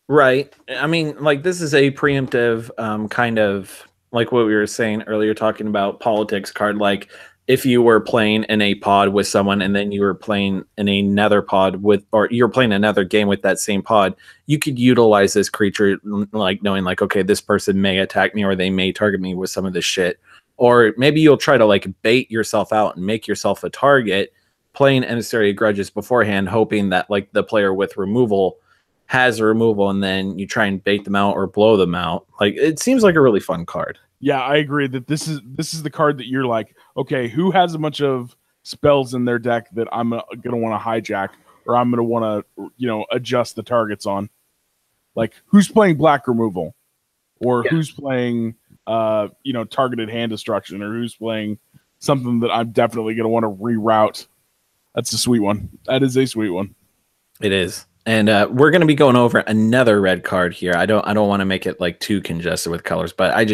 Right. I mean, like, this is a preemptive kind of like what we were saying earlier, talking about politics card. Like, if you were playing in a pod with someone and then you were playing in another pod with, or you're playing another game with that same pod, you could utilize this creature, like knowing, like, okay, this person may attack me or they may target me with some of this shit. Or maybe you'll try to like bait yourself out and make yourself a target, playing Emissary of Grudges beforehand, hoping that like the player with removal has a removal, and then you try and bait them out or blow them out. Like, it seems like a really fun card. Yeah, I agree that this is the card that you're like, okay, who has a bunch of spells in their deck that I'm gonna want to hijack, or I'm gonna want to adjust the targets on. Like, who's playing black removal, or who's playing targeted hand destruction, or who's playing something that I'm definitely gonna want to reroute. That's a sweet one. That is a sweet one. It is. And we're going to be going over another red card here. I don't want to make it like too congested with colors, but I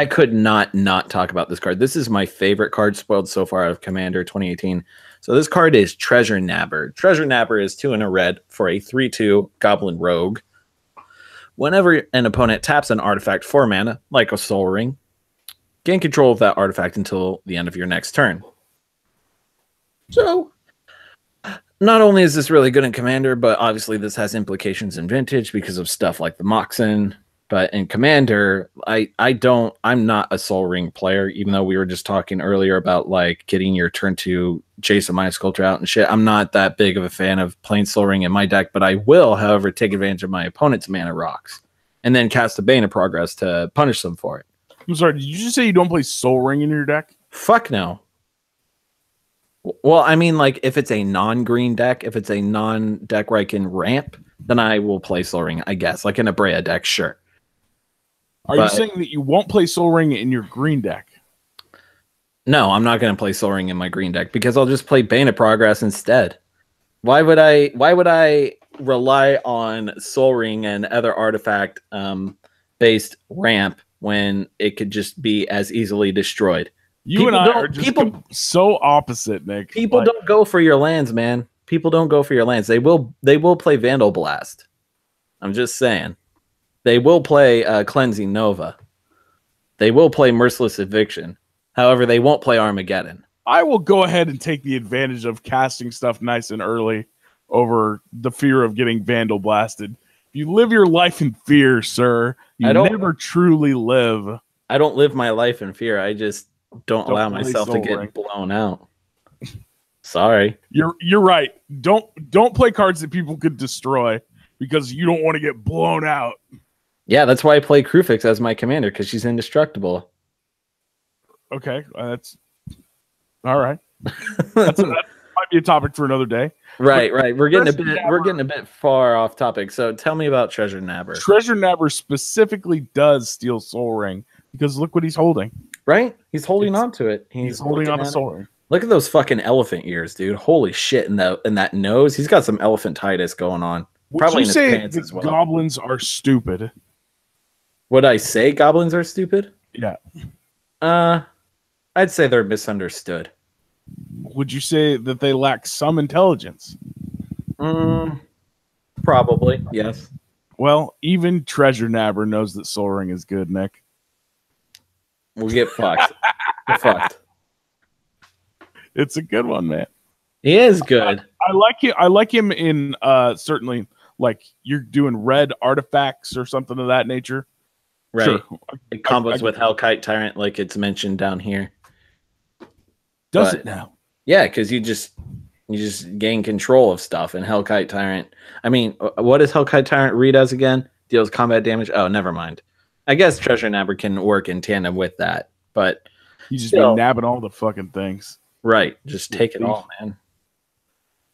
could not talk about this card. This is my favorite card spoiled so far out of Commander 2018. So this card is Treasure Nabber. Treasure Nabber is 2 and a red for a 3/2 Goblin Rogue. Whenever an opponent taps an artifact for mana, like a Soul Ring, gain control of that artifact until the end of your next turn. So, not only is this really good in Commander, but obviously this has implications in Vintage because of stuff like the Moxen. But in Commander, I'm not a Soul Ring player, even though we were just talking earlier about like getting your turn to Jason Mind Sculptor out and shit. I'm not that big of a fan of playing Soul Ring in my deck, but I will, however, take advantage of my opponent's mana rocks and then cast a Bane of Progress to punish them for it. I'm sorry, did you just say you don't play Soul Ring in your deck? Fuck no. Well, I mean, like, if it's a non-green deck, if it's a non-deck where I can ramp, then I will play Soul Ring, I guess. Like an Abrea deck, sure. Are you saying that you won't play Soul Ring in your green deck? No, I'm not going to play Soul Ring in my green deck because I'll just play Bane of Progress instead. Why would I rely on Soul Ring and other artifact based ramp when it could just be as easily destroyed? You and I are just so opposite, Nick. People don't go for your lands, man. People don't go for your lands. They will play Vandal Blast. I'm just saying. They will play Cleansing Nova. They will play Merciless Eviction. However, they won't play Armageddon. I will go ahead and take the advantage of casting stuff nice and early over the fear of getting Vandal Blasted. If you live your life in fear, sir, you never truly live. I don't live my life in fear. I just don't allow myself to get blown out. Sorry. You're right. Don't play cards that people could destroy because you don't want to get blown out. Yeah, that's why I play Krufix as my commander, because she's indestructible. Okay, that's all right. That might be a topic for another day. Right. We're getting a bit far off topic. So tell me about Treasure Nabber. Treasure Nabber specifically does steal Soul Ring because look what he's holding. Right? He's holding on to it. He's holding on to Soul Ring. Look at those fucking elephant ears, dude. Holy shit! In that nose, he's got some elephantitis going on. Probably in his pants as well. Goblins are stupid. Would I say goblins are stupid? Yeah. I'd say they're misunderstood. Would you say that they lack some intelligence? Probably, yes. Well, even Treasure Nabber knows that Soul Ring is good, Nick. We'll get fucked. We're fucked. It's a good one, man. He is good. I like him. I like him in certainly like you're doing red artifacts or something of that nature. Right. Sure. It combos with Hellkite Tyrant, like it's mentioned down here. Does it now? Yeah, because you just gain control of stuff. And Hellkite Tyrant. I mean, what does Hellkite Tyrant read as again? Deals combat damage. Oh, never mind. I guess Treasure Nabber can work in tandem with that, but you just been nabbing all the fucking things. Right. Just take it all, man.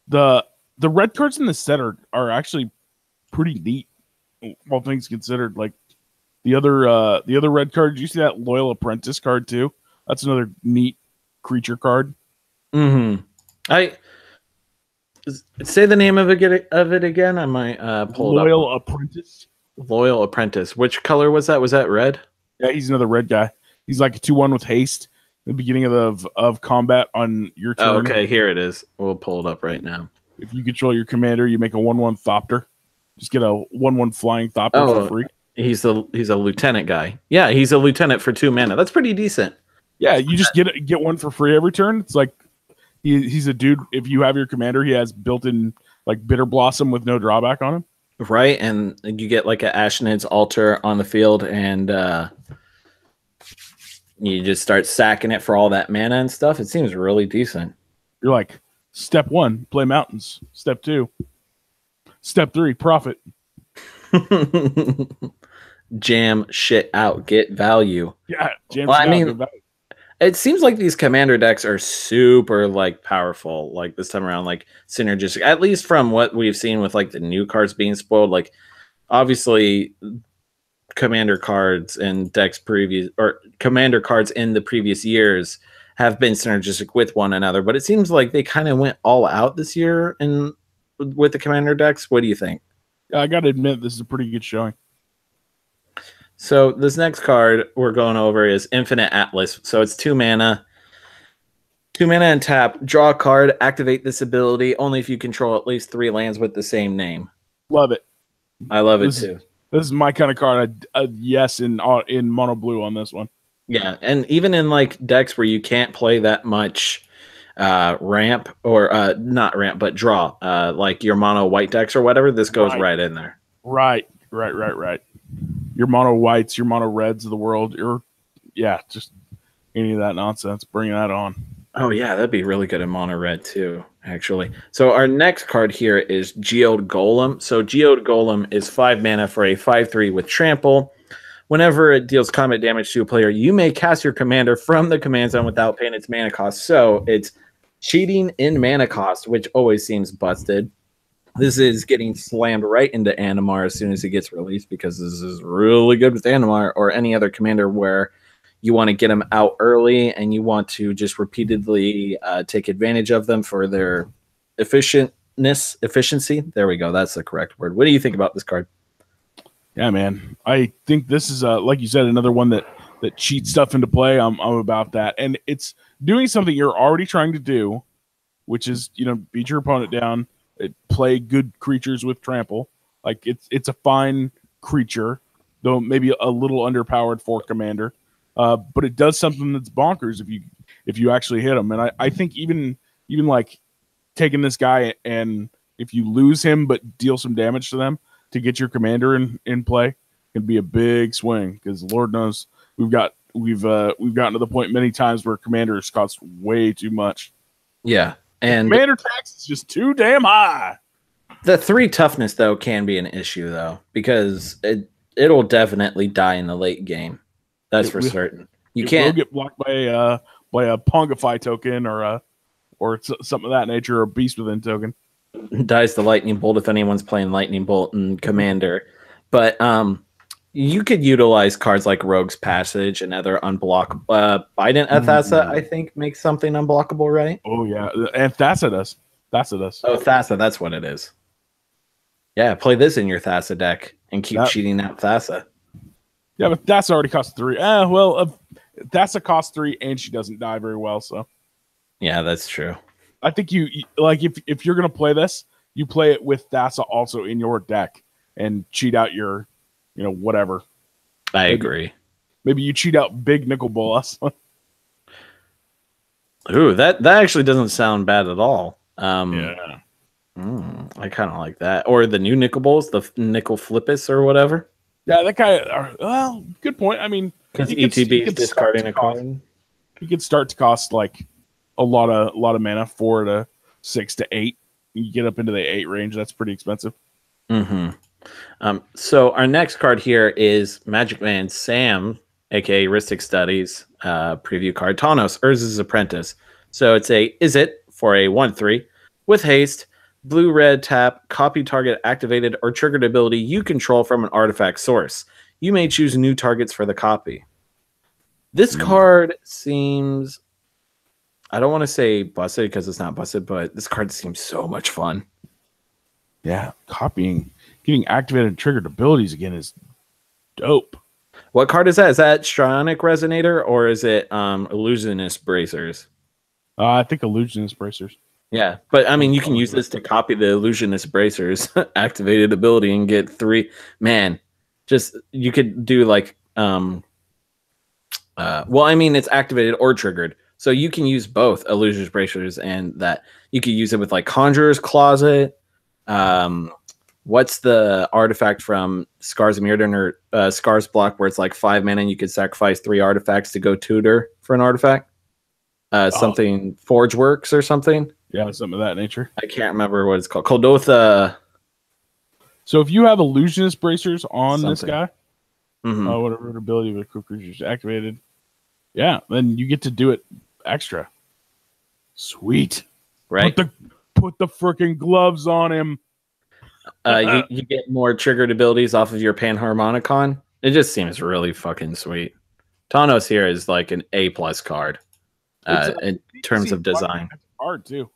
The red cards in the set are actually pretty neat, all things considered. Like the other red card, did you see that Loyal Apprentice card too? That's another neat creature card. Mm-hmm. I say the name of it again. I might pull Loyal Apprentice. Loyal Apprentice. Which color was that? Was that red? Yeah, he's another red guy. He's like a 2/1 with haste. The beginning of combat on your turn. Oh, okay, here it is. We'll pull it up right now. If you control your commander, you make a 1/1 Thopter. Just get a 1/1 flying Thopter for free. He's a lieutenant guy. Yeah, he's a lieutenant for 2 mana. That's pretty decent. Yeah, you just get one for free every turn. It's like he's a dude. If you have your commander, he has built-in like Bitter Blossom with no drawback on him. Right, and you get like an Ashnod's Altar on the field, and you just start sacking it for all that mana and stuff. It seems really decent. You're like, step 1, play mountains. Step 2, step 3, profit. Jam shit out, get value. Yeah, jam shit out, get value. It seems like these commander decks are super like powerful, like this time around, like synergistic, at least from what we've seen with like the new cards being spoiled. Like obviously commander cards and decks commander cards in the previous years have been synergistic with one another, but it seems like they kind of went all out this year with the commander decks. What do you think? I gotta admit, this is a pretty good showing. So this next card we're going over is Infinite Atlas. So it's 2 mana. 2 mana and tap. Draw a card. Activate this ability only if you control at least 3 lands with the same name. Love it. I love it too. This is my kind of card. Yes in mono blue on this one. Yeah, and even in like decks where you can't play that much ramp or not ramp, but draw, like your mono white decks or whatever, this goes right in there. Right. Your mono whites, your mono reds of the world, just any of that nonsense. Bring that on. Oh yeah, that'd be really good in mono red too, actually. So our next card here is Geode Golem. So Geode Golem is 5 mana for a 5/3 with trample. Whenever it deals combat damage to a player, you may cast your commander from the command zone without paying its mana cost. So it's cheating in mana cost, which always seems busted. This is getting slammed right into Animar as soon as it gets released, because this is really good with Animar or any other commander where you want to get them out early and you want to just repeatedly take advantage of them for their efficiency. There we go. That's the correct word. What do you think about this card? Yeah, man. I think this is, like you said, another one that cheats stuff into play. I'm about that. And it's doing something you're already trying to do, which is, beat your opponent down, play good creatures with trample. Like it's a fine creature, though maybe a little underpowered for commander. But it does something that's bonkers if you actually hit him. And I think even like taking this guy, and if you lose him but deal some damage to them to get your commander in play, can be a big swing, because Lord knows we've gotten to the point many times where commanders cost way too much. Yeah. And commander tax is just too damn high. The 3 toughness though can be an issue though, because it'll definitely die in the late game. That's for certain. You can't get blocked by a Pongify token or something of that nature, or a Beast Within token. Dies the Lightning Bolt if anyone's playing Lightning Bolt and Commander. But you could utilize cards like Rogue's Passage and other unblockable. Bident Athasa, I think, makes something unblockable, right? Oh, yeah. And Thassa does. Oh, Thassa, that's what it is. Yeah, play this in your Thassa deck and keep cheating out Thassa. Yeah, but Thassa already costs 3. Thassa costs 3, and she doesn't die very well, so. Yeah, that's true. I think you like if you're gonna play this, you play it with Thassa also in your deck and cheat out your, whatever. I agree. Maybe you cheat out Big Nicol Bolas. Ooh, that actually doesn't sound bad at all. Yeah. I kind of like that. Or the new Nicol Bolas, the Nicol Flippus or whatever. Yeah, that guy. Well, good point. I mean, because ETB is discarding a card. He could start to cost like a lot of mana, 4 to 6 to 8. You get up into the 8 range. That's pretty expensive. So our next card here is Magic Man Sam, aka Ristic Studies, preview card. Tawnos, Urza's Apprentice. So it's is it for a 1/3 with haste, blue-red tap, copy target activated or triggered ability you control from an artifact source. You may choose new targets for the copy. This card seems, I don't want to say busted because it's not busted, but this card seems so much fun. Yeah, getting activated and triggered abilities again is dope. What card is that? Is that Strionic Resonator or is it Illusionist Bracers? I think Illusionist Bracers. Yeah, but I mean, you can use this to copy the Illusionist Bracer's activated ability and get 3. Man, just you could do like well, I mean, it's activated or triggered, so you can use both Illusionist Bracers and that. You could use it with like Conjurer's Closet. What's the artifact from Scars of Mirrodin or Scars Block where it's like 5 mana and you could sacrifice 3 artifacts to go tutor for an artifact? Something Forge Works or something. Yeah, something of that nature. I can't remember what it's called. Koldotha. So if you have Illusionist Bracers on Something. this guy, whatever ability of a creature is activated, yeah, then you get to do it extra. Sweet. Right. Put the freaking gloves on him. You get more triggered abilities off of your Panharmonicon. It just seems really fucking sweet. Tawnos here is like an A+ card in terms of design. Card too.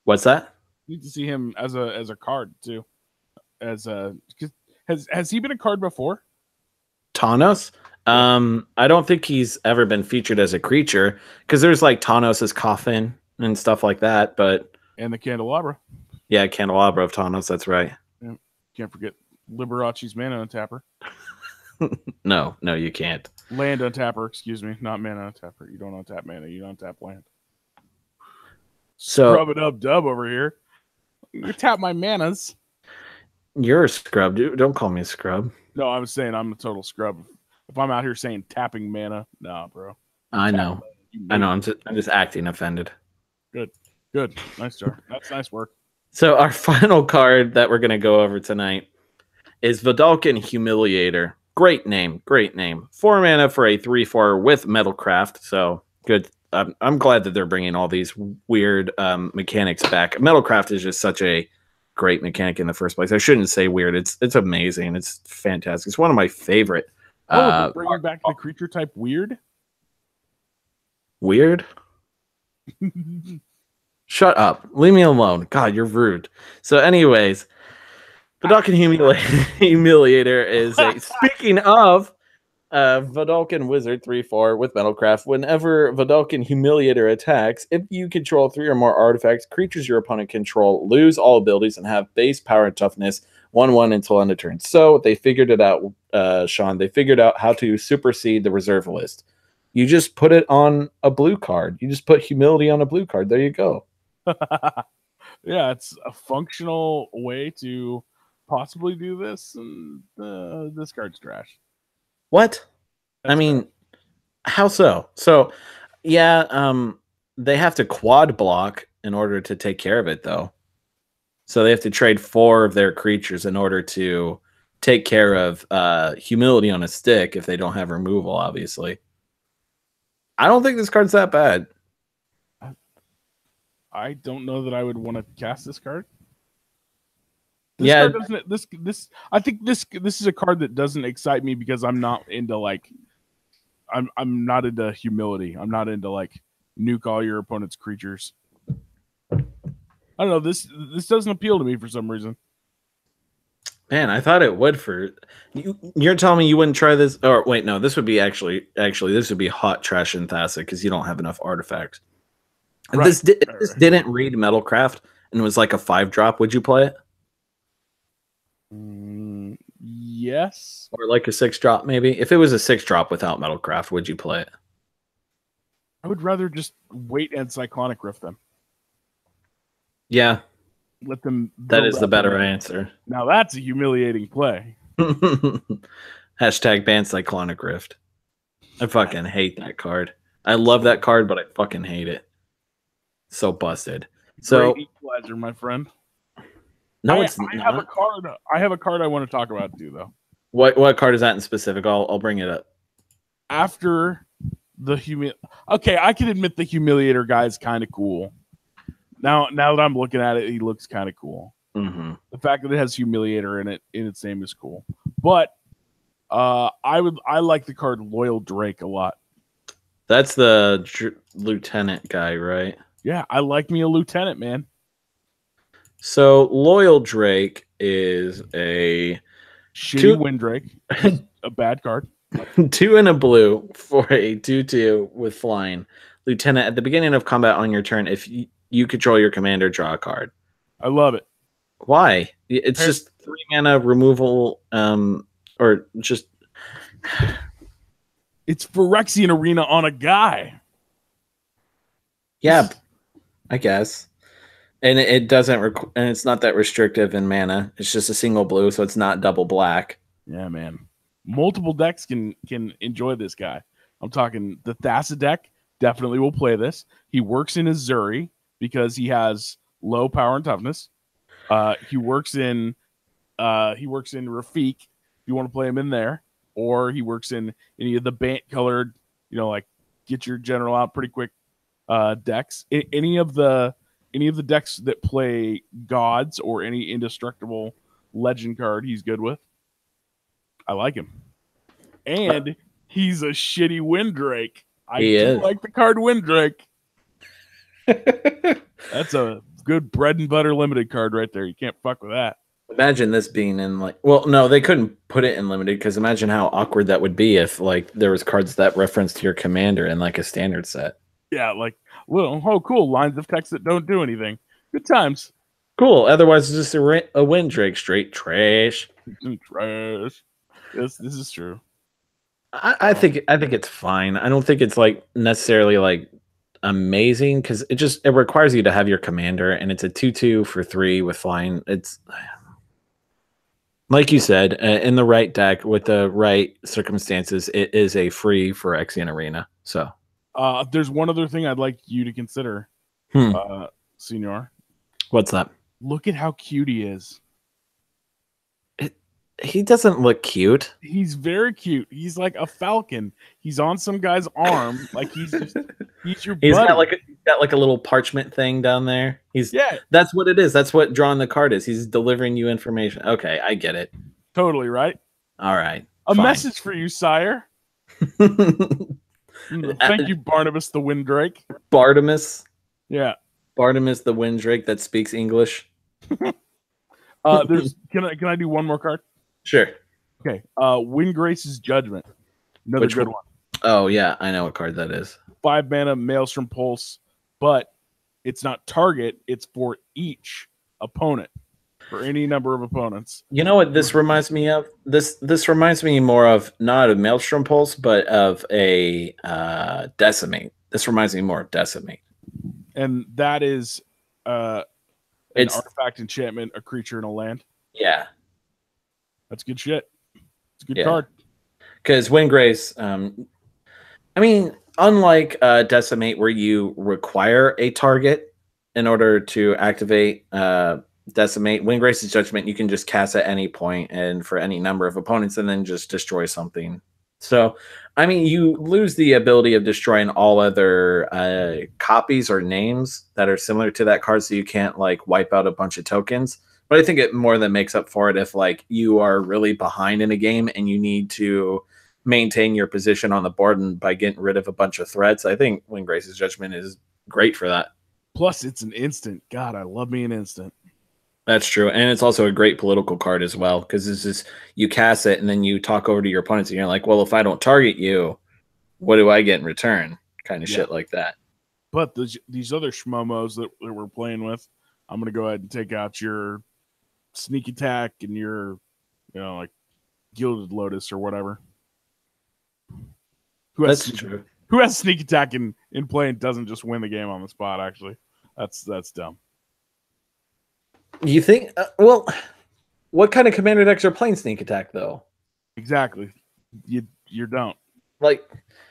What's that? You need to see him as a card too. Has he been a card before? Tawnos? I don't think he's ever been featured as a creature because there's like Tawnos' Coffin and stuff like that, but and the Candelabra. Yeah, Candelabra of Tawnos, that's right. Yeah. Can't forget Liberace's Mana Untapper. No, you can't. Land Untapper, excuse me, not Mana Untapper. You don't untap mana, you untap land. So Scrub it up, Dub over here. You tap my manas. You're a scrub, dude. Don't call me a scrub. No, I was saying I'm a total scrub. If I'm out here saying tapping mana, nah, bro. I know. I'm just acting offended. Good. Nice job. That's nice work. So our final card that we're going to go over tonight is Vidalcan Humiliator. Great name. 4 mana for a 3/4 with Metalcraft. So good. I'm glad that they're bringing all these weird mechanics back. Metalcraft is just such a great mechanic in the first place. I shouldn't say weird. It's amazing. It's fantastic. It's one of my favorite. Bringing back the creature type weird? Weird? Shut up. Leave me alone. God, you're rude. So anyways, Vidalcan Humiliator is a... Speaking of Vidalcan Wizard 3/4 with Metalcraft, whenever Vidalcan Humiliator attacks, if you control 3 or more artifacts, creatures your opponent control lose all abilities and have base power and toughness 1/1 until end of turn. So they figured it out, Sean. They figured out how to supersede the reserve list. You just put it on a blue card. You just put Humility on a blue card. There you go. Yeah, it's a functional way to possibly do this, and this card's trash. What? I mean, how so? So, yeah, they have to quad block in order to take care of it, though. So they have to trade 4 of their creatures in order to take care of Humility on a stick if they don't have removal, obviously. I don't think this card's that bad. I don't know that I would want to cast this card. Yeah, I think this is a card that doesn't excite me because I'm not into I'm not into Humility. I'm not into nuke all your opponent's creatures. I don't know. This doesn't appeal to me for some reason. Man, I thought it would for you. You're telling me you wouldn't try this? Or wait, no, this would be actually this would be hot trash in Thassa because you don't have enough artifacts. Right. If this didn't read Metalcraft and was like a 5-drop, would you play it? Yes. Or like a 6-drop, maybe? If it was a 6-drop without Metalcraft, would you play it? I would rather just wait and Cyclonic Rift them. Yeah. Let them. That is the better answer. Now that's a humiliating play. Hashtag ban Cyclonic Rift. I fucking hate that card. I love that card, but I fucking hate it. So busted. So great equalizer, my friend. No, I have a card. I have a card I want to talk about too, though. What card is that in specific? I'll bring it up. After the Okay, I can admit the Humiliator guy is kind of cool. Now that I'm looking at it, he looks kind of cool. Mm-hmm. The fact that it has Humiliator in its name is cool. But I like the card Loyal Drake a lot. That's the lieutenant guy, right? Yeah, I like me a lieutenant, man. So Loyal Drake is a shitty Windrake. A bad card. 2 and a blue for a 2/2 with flying. Lieutenant, at the beginning of combat on your turn, if you control your commander, draw a card. I love it. Why? It's just 3 mana removal, or just... It's Phyrexian Arena on a guy. Yeah, I guess. And it doesn't, and it's not that restrictive in mana. It's just a single blue, so it's not double black. Yeah, man. Multiple decks can enjoy this guy. I'm talking the Thassa deck definitely will play this. He works in Azuri because he has low power and toughness. He works in Rafik if you want to play him in there, or he works in any of the Bant colored, like get your general out pretty quick decks. Any of the decks that play gods or any indestructible legend card, he's good with. I like him. And he's a shitty Windrake. I do like the card Windrake. That's a good bread and butter limited card right there. You can't fuck with that. Imagine this being in well, no, they couldn't put it in limited because imagine how awkward that would be if there was cards that referenced your commander in a standard set. Yeah, cool. Lines of text that don't do anything. Good times. Cool. Otherwise, it's just a Windrake. Straight trash. Trash. This is true. I think it's fine. I don't think it's necessarily amazing because it requires you to have your commander, and it's a 2/2 for 3 with flying. It's like you said, in the right deck with the right circumstances, it is a free Phyrexian Arena. So there's one other thing I'd like you to consider, Senor. What's that? Look at how cute he is. He doesn't look cute. He's very cute. He's like a falcon. He's on some guy's arm. he's your buddy. He's got a little parchment thing down there. That's what it is. That's what drawing the card is. He's delivering you information. Okay, I get it. Totally, right? All right. A message for you, sire. Thank you, Barnabas the Windrake. Bartimus? Yeah. Bartimus the Windrake that speaks English. Can I do one more card? Sure. Okay. Windgrace's Judgment. Another good one. Oh, yeah. I know what card that is. 5 mana Maelstrom Pulse, but it's not target. It's for each opponent, for any number of opponents. You know what this reminds me of? This reminds me more of not a Maelstrom Pulse, but of a Decimate. This reminds me more of Decimate. And that is an artifact enchantment, a creature in a land. Yeah. That's good shit. It's a good card. Because Windgrace, unlike Decimate, where you require a target in order to activate Decimate, Windgrace's Judgment, you can just cast at any point and for any number of opponents and then just destroy something. So, you lose the ability of destroying all other copies or names that are similar to that card, so you can't wipe out a bunch of tokens. But I think it more than makes up for it if you are really behind in a game and you need to maintain your position on the board and by getting rid of a bunch of threats. I think Windgrace's Judgment is great for that. Plus, it's an instant. God, I love me an instant. That's true. And it's also a great political card as well, because it's just you cast it and then you talk over to your opponents and you're like, well, if I don't target you, what do I get in return? Kind of shit like that. But these other schmomos that we're playing with, I'm going to go ahead and take out your Sneak Attack and your, Gilded Lotus or whatever. That's true. Who has Sneak Attack in play and doesn't just win the game on the spot, actually? That's dumb. You think? What kind of commander decks are playing Sneak Attack though? Exactly. You don't.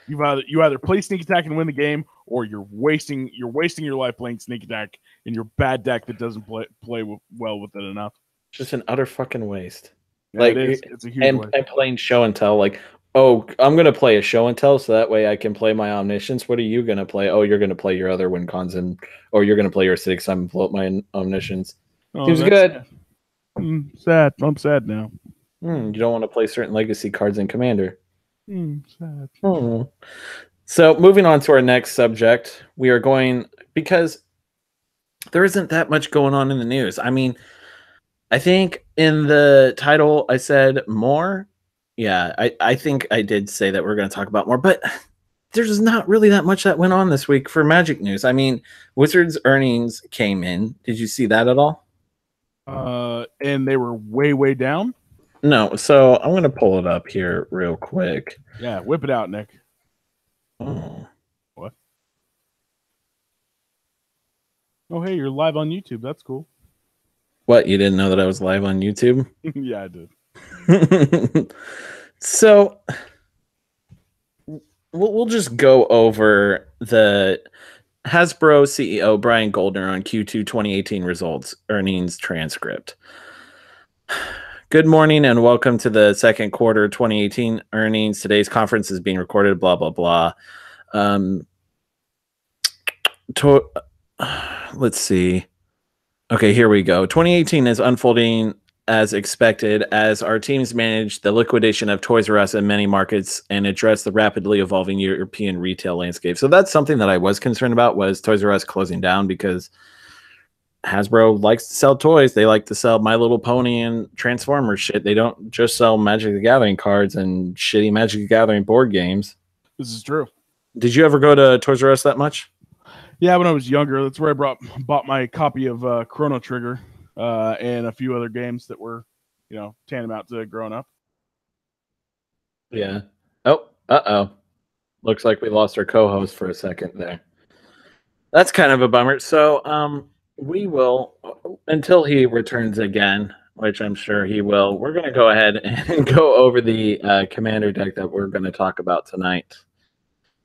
You either play Sneak Attack and win the game, or you're wasting your life playing Sneak Attack in your bad deck that doesn't play well with it enough. Just an utter fucking waste. Yeah, it is. It's a huge waste. And playing Show and Tell, I'm gonna play a Show and Tell so that way I can play my Omniscience. What are you gonna play? Oh, you're gonna play your other win cons or you're gonna play your 6-7 and float my Omniscience. Oh, seems good. Sad. I'm sad now. You don't want to play certain legacy cards in Commander. Sad. So moving on to our next subject, we are going, because there isn't that much going on in the news. I think in the title I said more. Yeah, I think I did say that we're going to talk about more, but there's not really that much that went on this week for Magic news. I mean, Wizards earnings came in. Did you see that at all? And they were way down. No. So I'm going to pull it up here real quick. Yeah, whip it out, Nick. Oh. What? Oh, hey, you're live on YouTube. That's cool. What? You didn't know that I was live on YouTube? Yeah, I did. So we'll just go over the Hasbro CEO Brian Goldner on Q2 2018 results earnings transcript. Good morning and welcome to the second quarter 2018 earnings. Today's conference is being recorded, blah, blah, blah. Let's see. Okay, here we go. 2018 is unfolding as expected as our teams manage the liquidation of Toys R Us in many markets and address the rapidly evolving European retail landscape. So that's something that I was concerned about, was Toys R Us closing down, because Hasbro likes to sell toys. They like to sell My Little Pony and Transformers shit. They don't just sell Magic the Gathering cards and shitty Magic the Gathering board games. This is true. Did you ever go to Toys R Us that much? Yeah, when I was younger, that's where I bought my copy of Chrono Trigger and a few other games that were, tantamount to growing up. Yeah. Oh, uh-oh. Looks like we lost our co-host for a second there. That's kind of a bummer. So we will, until he returns again, which I'm sure he will, we're going to go ahead and go over the Commander deck that we're going to talk about tonight.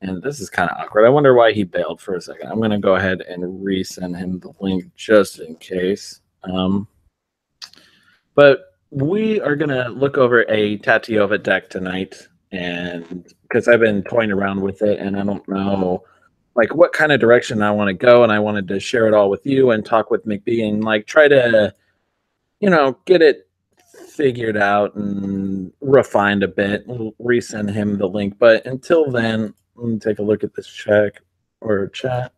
And this is kind of awkward. I wonder why he bailed for a second. I'm going to go ahead and resend him the link just in case. But we are going to look over a Tatyova deck tonight, and because I've been toying around with it, and I don't know what kind of direction I want to go, and I wanted to share it all with you and talk with McBee and try to, get it figured out and refined a bit. We'll resend him the link. But until then, let me take a look at this chat.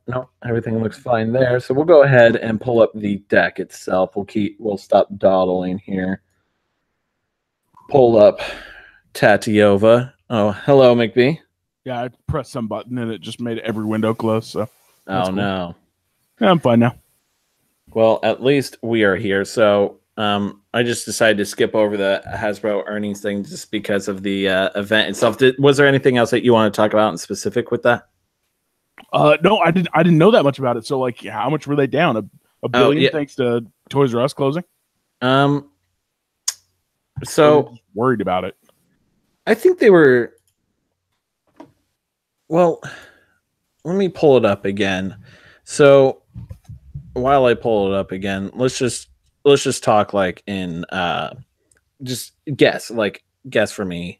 No, everything looks fine there. So we'll go ahead and pull up the deck itself. We'll stop dawdling here. Pull up Tatyova. Oh, hello, McBee. Yeah, I pressed some button and it just made every window close. So oh cool. No. Yeah, I'm fine now. Well, at least we are here. So I just decided to skip over the Hasbro earnings thing just because of the event itself. Was there anything else that you want to talk about in specific with that? No, I didn't know that much about it. So, how much were they down? A billion, thanks to Toys R Us closing. So worried about it. I think they were. Well, let me pull it up again. So while I pull it up again, let's just talk in just guess for me.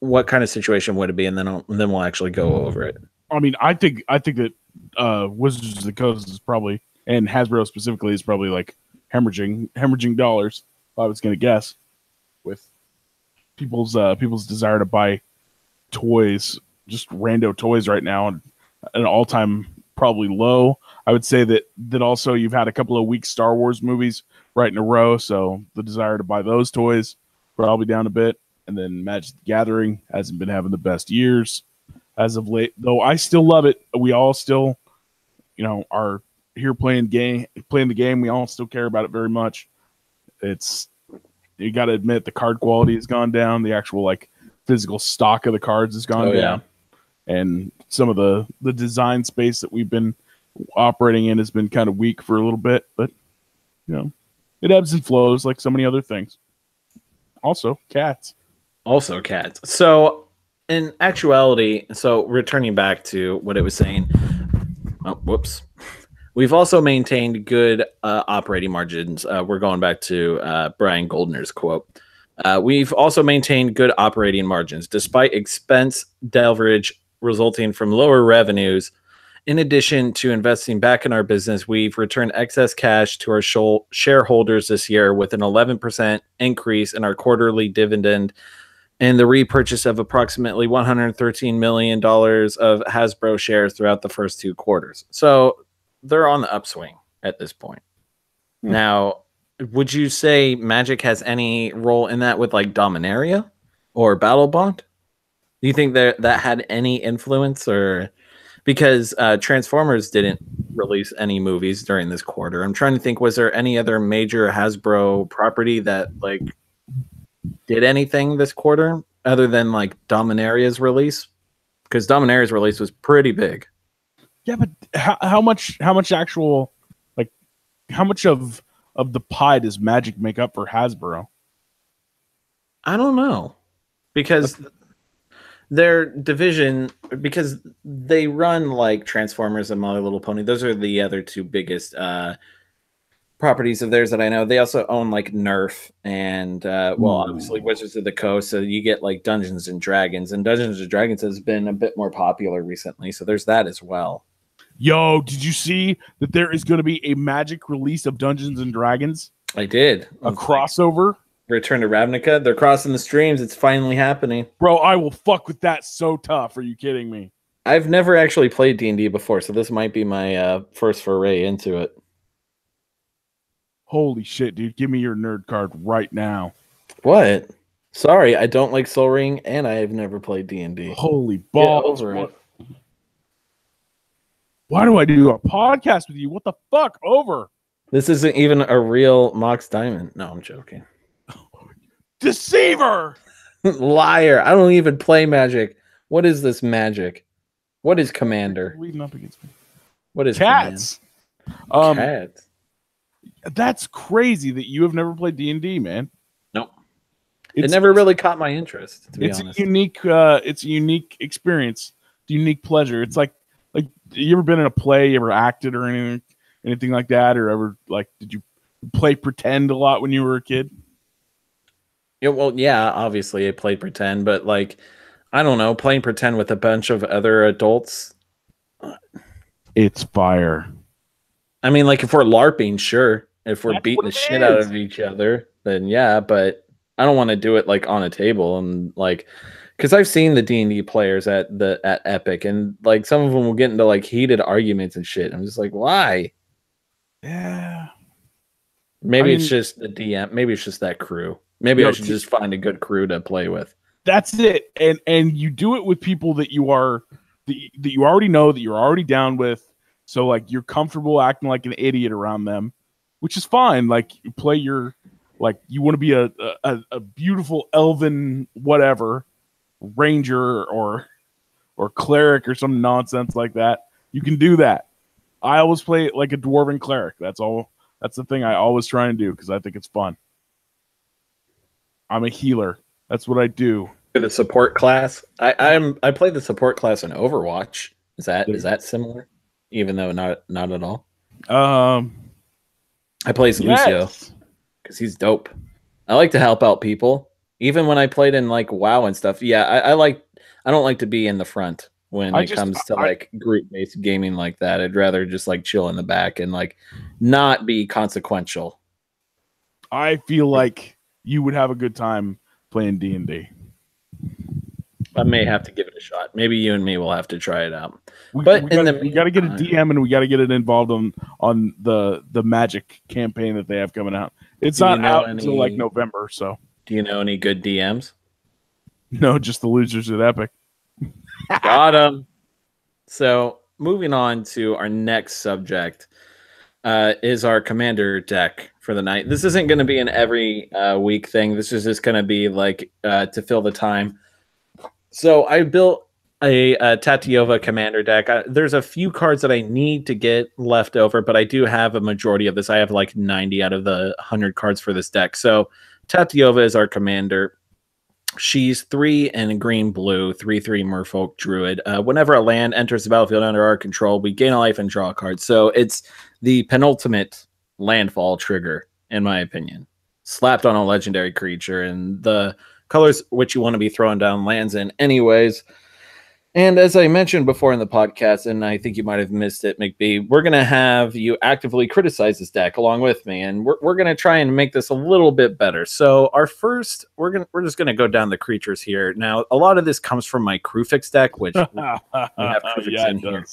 What kind of situation would it be, and then we'll actually go over it. I mean, I think that Wizards of the Coast is probably, and Hasbro specifically, is probably hemorrhaging dollars. If I was going to guess, with people's desire to buy toys, just rando toys right now, and an all-time probably low. I would say that also you've had a couple of weak Star Wars movies right in a row, so the desire to buy those toys probably down a bit. And then Magic the Gathering hasn't been having the best years as of late, though I still love it. We all still, are here playing the game. We all still care about it very much. You got to admit the card quality has gone down. The actual physical stock of the cards has gone down, and some of the design space that we've been operating in has been kind of weak for a little bit. But it ebbs and flows like so many other things. Also, cats. So in actuality, returning back to what it was saying, we've also maintained good operating margins. We're going back to Brian Goldner's quote. We've also maintained good operating margins despite expense leverage resulting from lower revenues. In addition to investing back in our business, we've returned excess cash to our shareholders this year with an 11% increase in our quarterly dividend and the repurchase of approximately $113 million of Hasbro shares throughout the first 2 quarters. So they're on the upswing at this point. Now, would you say Magic has any role in that with Dominaria or Battle Bond? Do you think that had any influence, or because Transformers didn't release any movies during this quarter? I'm trying to think, was there any other major Hasbro property that like did anything this quarter other than like Dominaria's release? Because Dominaria's release was pretty big. Yeah, but how much actual, like, how much of the pie does Magic make up for Hasbro? I don't know, because their division, because they run like Transformers and My Little Pony. Those are the other two biggest properties of theirs that I know. They also own like Nerf and obviously Wizards of the Coast. So you get like Dungeons and Dragons, and Dungeons and Dragons has been a bit more popular recently. So there's that as well. Yo, did you see that there is going to be a Magic release of Dungeons and Dragons? I did. A crossover? Return to Ravnica. They're crossing the streams. It's finally happening. Bro, I will fuck with that so tough. Are you kidding me? I've never actually played D&D before, so this might be my first foray into it. Holy shit, dude. Give me your nerd card right now. What? Sorry, I don't like Soul Ring, and I have never played D&D. Holy balls. Get over it. Why do I do a podcast with you? What the fuck? Over. This isn't even a real Mox Diamond. No, I'm joking. Deceiver! Liar. I don't even play Magic. What is this Magic? What is Commander? Leading up against me. What is Cats? Cats. That's crazy that you have never played D&D, man. Nope. It never really caught my interest, to be honest. It's a unique experience. It's a unique pleasure. It's like you ever been in a play, you ever acted or anything like that, or ever like did you play pretend a lot when you were a kid? Yeah, well, yeah, obviously I played pretend, but like I don't know, playing pretend with a bunch of other adults. It's fire. I mean, like if we're LARPing, sure. If we're beating the shit out of each other, then yeah, but I don't want to do it like on a table and like because I've seen the D&D players at Epic, and like some of them will get into like heated arguments and shit. I'm just like, why? Yeah. Maybe it's just the DM. Maybe it's just that crew. Maybe I should just find a good crew to play with. That's it. And you do it with people that you already know, that you're already down with. So like you're comfortable acting like an idiot around them, which is fine. Like you play your, like you want to be a beautiful elven whatever ranger or cleric or some nonsense like that. You can do that. I always play like a dwarven cleric. That's all. That's the thing I always try and do because I think it's fun. I'm a healer. That's what I do. The support class. I play the support class in Overwatch. Is that similar? Even though not at all. I play as Lucio because he's dope. I like to help out people. Even when I played in like WoW and stuff. Yeah, I don't like to be in the front when it comes to like group-based gaming like that. I'd rather just like chill in the back and like not be consequential. I feel like you would have a good time playing D&D. I may have to give it a shot. Maybe you and me will have to try it out. We got to get a DM and we got to get it involved on the Magic campaign that they have coming out. It's not out until like November. So, do you know any good DMs? No, just the losers at Epic. Got them. So, moving on to our next subject is our Commander deck for the night. This isn't going to be an every week thing. This is just going to be like to fill the time. So I built a Tatyova Commander deck. There's a few cards that I need to get left over, but I do have a majority of this. I have like 90 out of the 100 cards for this deck. So Tatyova is our commander. She's 3 and green-blue, 3/3 Merfolk Druid. Whenever a land enters the battlefield under our control, we gain a life and draw a card. So it's the penultimate landfall trigger, in my opinion. Slapped on a legendary creature, and the colors which you want to be throwing down lands in anyways. And as I mentioned before in the podcast, and I think you might have missed it, McBee, we're going to have you actively criticize this deck along with me, and we're going to try and make this a little bit better. So our first, we're just going to go down the creatures here. Now, a lot of this comes from my Crewfix deck, which we have Crewfix in here.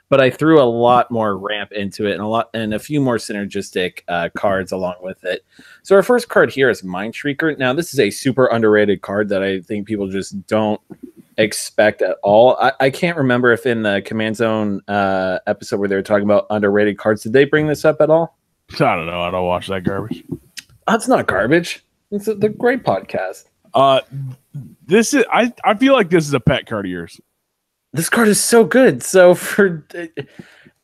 But I threw a lot more ramp into it and a few more synergistic cards along with it. So our first card here is Mind Shrieker. Now, this is a super underrated card that I think people just don't expect at all. I can't remember if in the Command Zone episode where they were talking about underrated cards, did they bring this up at all? I don't know. I don't watch that garbage. That's not garbage. It's a great podcast. This is. I feel like this is a pet card of yours. This card is so good. So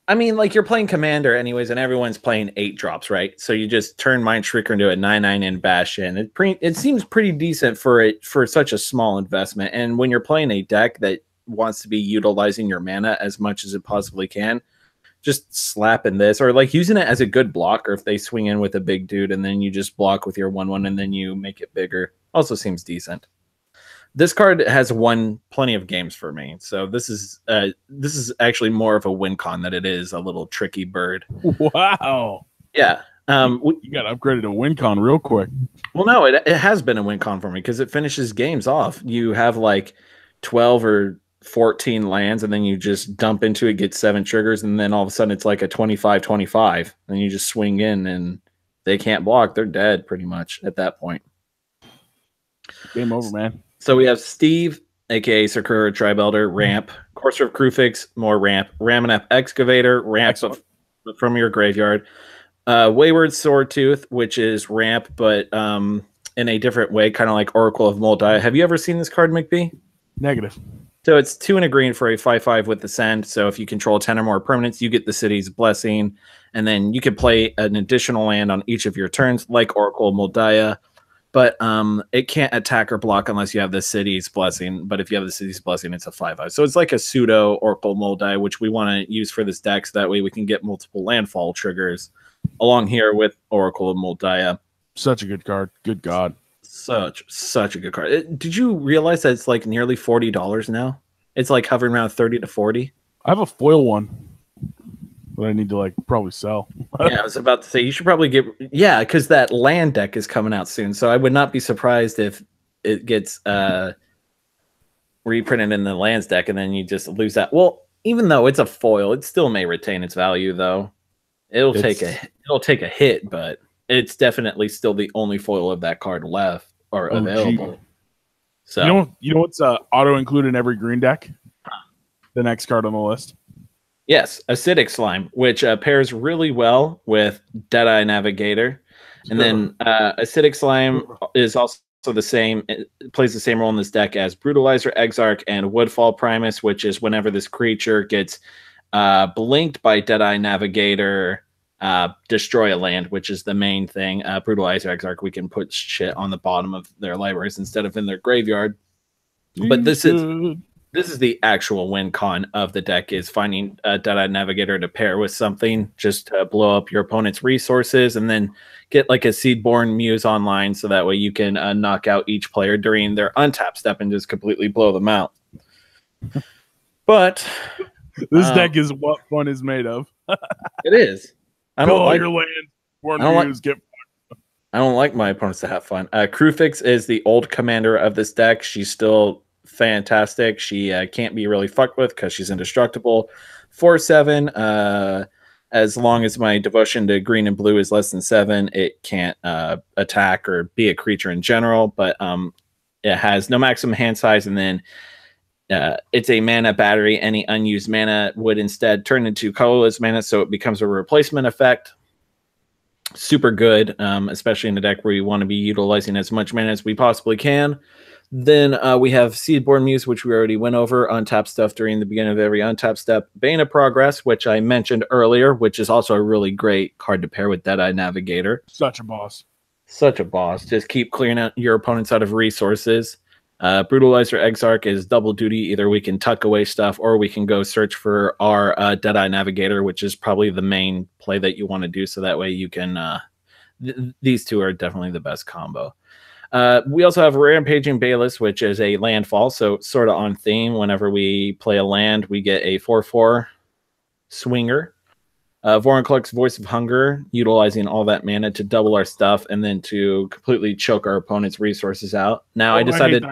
I mean, like, you're playing Commander anyways, and everyone's playing 8 drops, right? So you just turn Mind Shrieker into a 9/9 and bash in. It seems pretty decent for such a small investment. And when you're playing a deck that wants to be utilizing your mana as much as it possibly can, just slapping this, or like using it as a good blocker if they swing in with a big dude and then you just block with your 1/1 and then you make it bigger, also seems decent. This card has won plenty of games for me, so this is actually more of a win con than it is a little tricky bird. Wow. Yeah. You got upgraded to win con real quick. Well, no, it has been a win con for me because it finishes games off. You have like 12 or 14 lands, and then you just dump into it, get 7 triggers, and then all of a sudden it's like a 25-25, and you just swing in, and they can't block. They're dead pretty much at that point. Game over, man. So we have Steve, aka Sakura Tribe Elder, ramp. Courser of Krufix, more ramp. Ramanap Excavator, ramp from your graveyard. Wayward Swordtooth, which is ramp, but in a different way, kind of like Oracle of Moldai. Have you ever seen this card, McBee? Negative. So it's 2 and a green for a 5/5 with Ascend. So if you control 10 or more permanents, you get the city's blessing, and then you can play an additional land on each of your turns, like Oracle of Moldaya. But it can't attack or block unless you have the city's blessing. But if you have the city's blessing, it's a 5/5. So it's like a pseudo Oracle Moldai, which we want to use for this deck, so that way we can get multiple landfall triggers along here with Oracle of Moldaya. Such a good card. Good God. Such a good card. Did you realize that it's like nearly $40 now? It's like hovering around 30 to 40. I have a foil one that I need to probably sell. Yeah, I was about to say you should probably get because that land deck is coming out soon. So I would not be surprised if it gets reprinted in the lands deck and then you just lose that. Well, even though it's a foil, it still may retain its value though. It'll take a hit, but it's definitely still the only foil of that card left or available. Gee. So you know what's auto included in every green deck? The next card on the list. Yes, Acidic Slime, which pairs really well with Deadeye Navigator. And then Acidic Slime is also the same. It plays the same role in this deck as Brutalizer, Exarch, and Woodfall Primus, which is whenever this creature gets blinked by Deadeye Navigator, destroy a land, which is the main thing. Brutalizer, Exarch, we can put shit on the bottom of their libraries instead of in their graveyard. But this is the actual win con of the deck, is finding a Deadeye Navigator to pair with something just to blow up your opponent's resources, and then get like a Seedborn Muse online so that way you can knock out each player during their untap step and just completely blow them out. But this deck is what fun is made of. It is. I don't like your land. I don't like my opponents to have fun. Krufix is the old commander of this deck. She's still fantastic. She can't be really fucked with because she's indestructible. 4/7. As long as my devotion to green and blue is less than 7, it can't attack or be a creature in general. But it has no maximum hand size, and then it's a mana battery. Any unused mana would instead turn into colorless mana, so it becomes a replacement effect. Super good, especially in a deck where you want to be utilizing as much mana as we possibly can. Then we have Seedborn Muse, which we already went over. Untap stuff during the beginning of every untap step. Bane of Progress, which I mentioned earlier, which is also a really great card to pair with Deadeye Navigator. Such a boss. Such a boss. Just keep clearing out your opponents out of resources. Brutalizer Exarch is double duty. Either we can tuck away stuff or we can go search for our Deadeye Navigator, which is probably the main play that you want to do. So that way you can... these two are definitely the best combo. We also have Rampaging Bayless, which is a landfall, so sort of on theme. Whenever we play a land, we get a 4/4 swinger. Vorinclex Voice of Hunger, utilizing all that mana to double our stuff and then to completely choke our opponent's resources out. Now I decided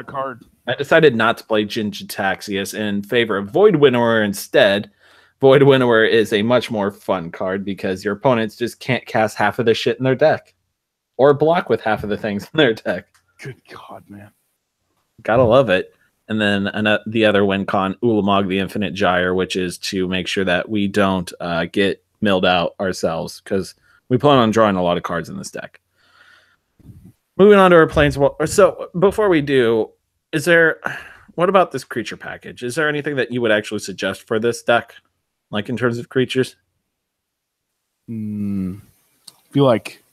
not to play Jin-Gitaxias in favor of Void Winnower instead. Void Winnower is a much more fun card because your opponents just can't cast half of the shit in their deck. Or block with half of the things in their deck. Good God, man. Gotta love it. And then the other win con, Ulamog the Infinite Gyre, which is to make sure that we don't get milled out ourselves, because we plan on drawing a lot of cards in this deck. Moving on to our Planeswalker. So before we do, what about this creature package? Is there anything that you would actually suggest for this deck, like in terms of creatures? I feel like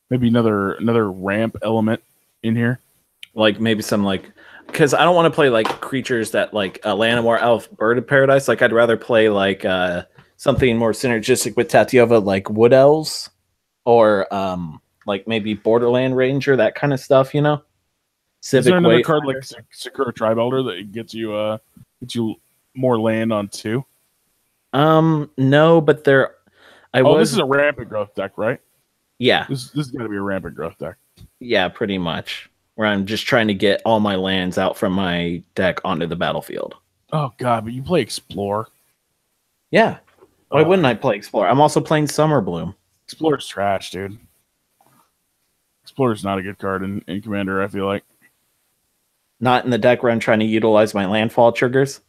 maybe another ramp element in here. Like maybe some because I don't want to play like creatures that like Llanowar, Elf, Bird of Paradise. Like I'd rather play like something more synergistic with Tatyova, like Wood Elves, or like maybe Borderland Ranger, that kind of stuff, you know? Civic. Is there another card like Sakura Tribe Elder that gets you more land on 2? No, but there. This is a rampant growth deck, right? Yeah, this is gonna be a rampant growth deck. Yeah, pretty much. Where I'm just trying to get all my lands out from my deck onto the battlefield. Oh god, but you play Explore. Yeah. Why wouldn't I play Explore? I'm also playing Summer Bloom. Explore's trash, dude. Explorer's not a good card in Commander, I feel like. Not in the deck where I'm trying to utilize my landfall triggers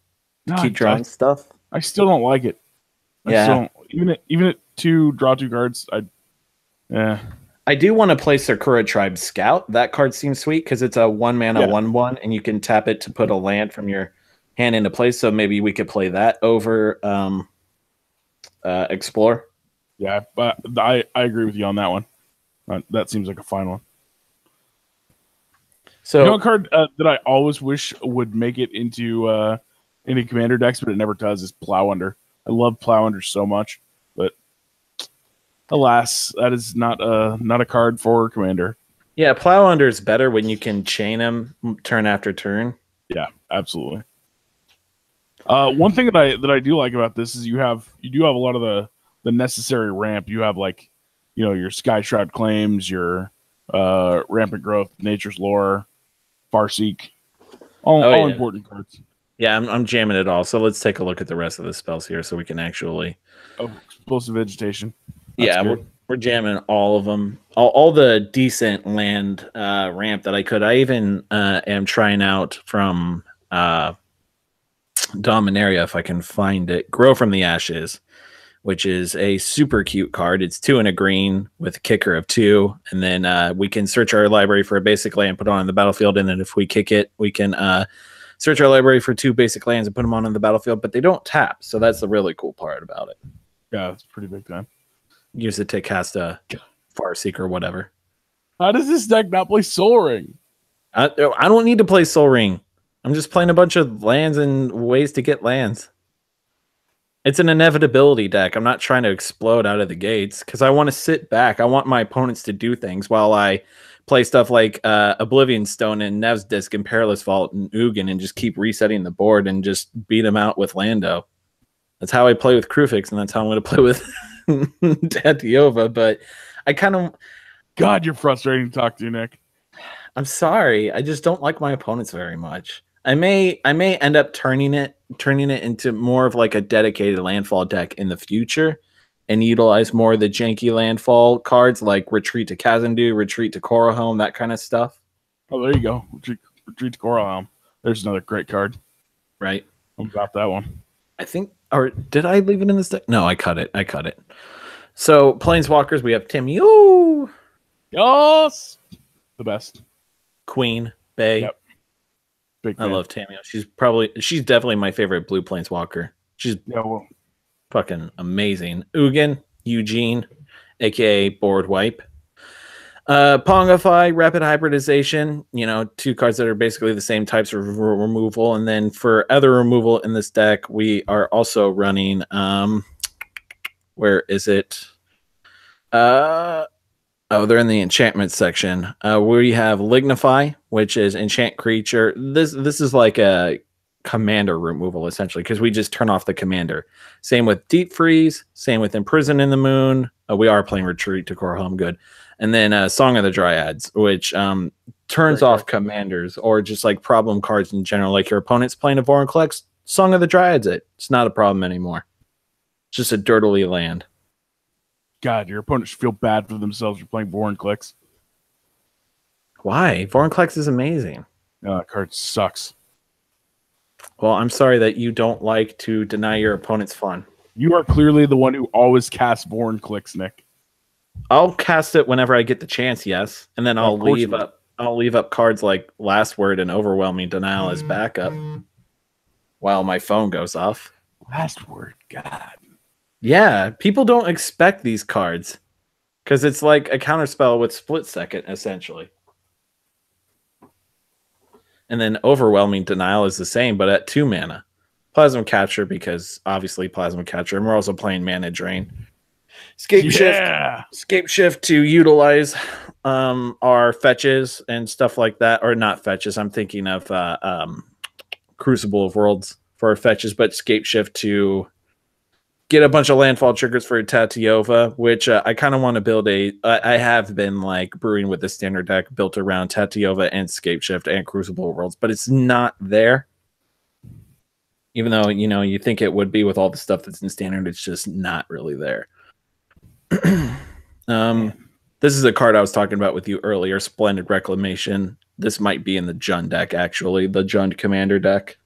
to keep drawing stuff. I still don't like it. Even at 2 draw 2 cards, I do want to play Sakura Tribe Scout. That card seems sweet because it's a 1-mana 1/1, and you can tap it to put a land from your hand into play. So maybe we could play that over Explore. Yeah, but I agree with you on that one. That seems like a fine one. So, a card that I always wish would make it into any Commander decks, but it never does, is Plow Under. I love Plow Under so much, but alas, that is not a card for Commander. Yeah, Plow Under is better when you can chain them turn after turn. Yeah, absolutely. One thing that I do like about this is you do have a lot of the necessary ramp. You have your Sky Shroud Claims, your Rampant Growth, Nature's Lore, Farseek, all important cards. Yeah, I'm jamming it all. So let's take a look at the rest of the spells here, so we can actually. Explosive Vegetation. We're jamming all of them. All the decent land ramp that I could. I even am trying out from Dominaria, if I can find it. Grow from the Ashes, which is a super cute card. It's 2 and a green with a kicker of 2. And then we can search our library for a basic land, put it on the battlefield. And then if we kick it, we can search our library for 2 basic lands and put them on the battlefield. But they don't tap. So that's the really cool part about it. Yeah, it's pretty big time. Use it to cast a Farseek or whatever. How does this deck not play Soul Ring? I don't need to play Soul Ring. I'm just playing a bunch of lands and ways to get lands. It's an inevitability deck. I'm not trying to explode out of the gates because I want to sit back. I want my opponents to do things while I play stuff like Oblivion Stone and Nev's Disc and Perilous Vault and Ugin and just keep resetting the board and just beat them out with Lando. That's how I play with Krufix, and that's how I'm going to play with Tatyova. But I kind of... God, you're frustrating to talk to, Nick. I'm sorry. I just don't like my opponents very much. I may end up turning it into more of like a dedicated landfall deck in the future and utilize more of the janky landfall cards like Retreat to Kazandu, Retreat to Koralhelm, that kind of stuff. Oh, there you go. Retreat to Koralhelm. There's another great card. Right. I'm about that one. I think, or did I leave it in this deck? No, I cut it. So Planeswalkers, we have Timiyo. Yes. The best. Queen, Bay. Yep. I love Tamiyo. She's definitely my favorite blue Planeswalker. She's fucking amazing. Ugin, Eugene, aka Board Wipe. Pongify, Rapid Hybridization, 2 cards that are basically the same types of removal. And then for other removal in this deck, we are also running where is it? They're in the enchantment section. We have Lignify, which is enchant creature. This is like a commander removal, essentially, because we just turn off the commander. Same with Deep Freeze. Same with Imprison in the Moon. We are playing Retreat to Koralhelm, good. And then Song of the Dryads, which turns off commanders or just like problem cards in general. Like your opponent's playing a Vorinclex, Song of the Dryads it's not a problem anymore. It's just a dirtily land. God, your opponent should feel bad for themselves for playing Vorinclex. Why? Vorinclex is amazing. No, that card sucks. Well, I'm sorry that you don't like to deny your opponent's fun. You are clearly the one who always casts Vorn clicks, Nick. I'll cast it whenever I get the chance, yes, and then I'll leave up cards like Last Word and Overwhelming Denial as backup while my phone goes off. Last Word, God. Yeah, people don't expect these cards because it's like a counterspell with Split Second, essentially. And then Overwhelming Denial is the same, but at 2 mana. Plasma Catcher, because obviously Plasma Catcher, and we're also playing Mana Drain. Scape Shift to utilize our fetches and stuff like that, or not fetches. I'm thinking of Crucible of Worlds for our fetches, but Scape Shift to get a bunch of landfall triggers for Tatyova, which I kind of want to build I have been like brewing with the standard deck built around Tatyova and Scape Shift and Crucible of Worlds, but it's not there. Even though, you think it would be with all the stuff that's in standard, it's just not really there. This is a card I was talking about with you earlier, Splendid Reclamation. This might be in the Jund deck, actually, the Jund Commander deck.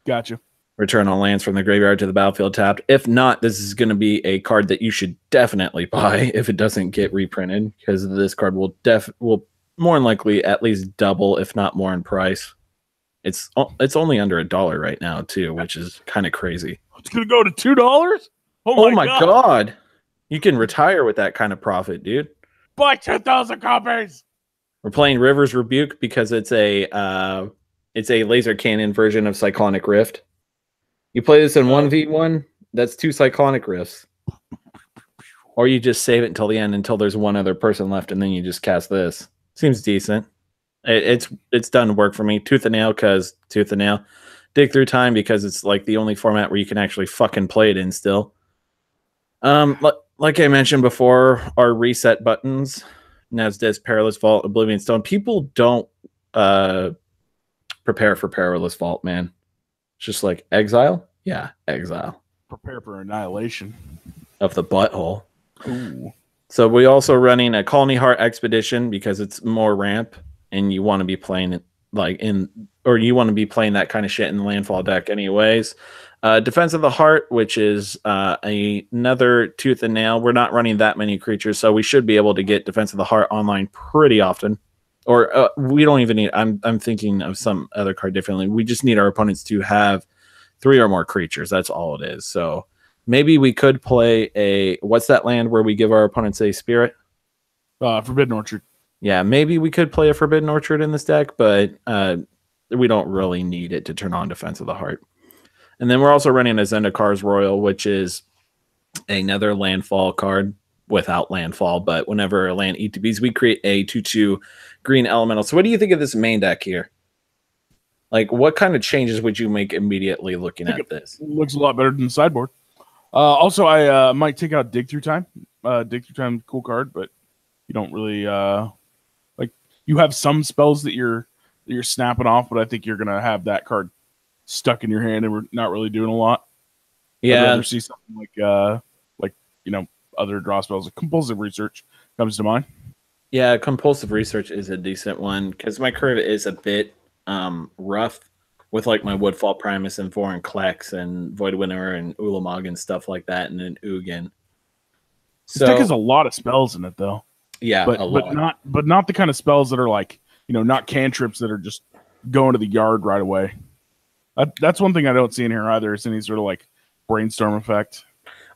Gotcha. Return on lands from the graveyard to the battlefield tapped. If not, this is going to be a card that you should definitely buy if it doesn't get reprinted, because this card will more than likely at least double, if not more, in price. It's only under $1 right now too, which is kind of crazy. It's gonna go to $2. Oh my god! You can retire with that kind of profit, dude. Buy 10,000 copies. We're playing River's Rebuke because it's a laser cannon version of Cyclonic Rift. You play this in 1v1, that's 2 Cyclonic Rifts. Or you just save it until the end, until there's one other person left, and then you just cast this. Seems decent. It's done work for me. Tooth and Nail, because Tooth and Nail. Dig Through Time, because it's like the only format where you can actually fucking play it in still. Like I mentioned before, our reset buttons, Nazdisk, Perilous Vault, Oblivion Stone. People don't prepare for Perilous Vault, man. It's just like exile. Yeah, exile. Prepare for annihilation of the butthole. Ooh. So we also running a Colony Heart Expedition because it's more ramp, and you want to be playing it you want to be playing that kind of shit in the landfall deck anyways. Defense of the Heart, which is another Tooth and Nail. We're not running that many creatures, so we should be able to get Defense of the Heart online pretty often. Or we don't even need. I'm thinking of some other card differently. We just need our opponents to have 3 or more creatures. That's all it is. So maybe we could play what's that land where we give our opponents a spirit? Forbidden Orchard. Yeah, maybe we could play a Forbidden Orchard in this deck, but we don't really need it to turn on Defense of the Heart. And then we're also running a Zendikars Royal, which is another landfall card without landfall, but whenever a land ETBs, we create a 2/2 green elemental. So what do you think of this main deck here? Like, what kind of changes would you make immediately looking at this? It looks a lot better than the sideboard. Also, I might take out Dig Through Time. Dig Through Time, cool card, but you don't really you have some spells that you're snapping off, but I think you're gonna have that card stuck in your hand and we're not really doing a lot. Yeah, I'd rather see something like other draw spells. Like Compulsive Research comes to mind. Yeah, Compulsive Research is a decent one because my curve is a bit rough with like my Woodfall Primus and Foreign Klex and Void Winnower and Ulamog and stuff like that, and then Ugin. So, this deck has a lot of spells in it, though. Yeah, but not the kind of spells that are like, not cantrips that are just going to the yard right away. That's one thing I don't see in here either. Is any sort of like brainstorm effect.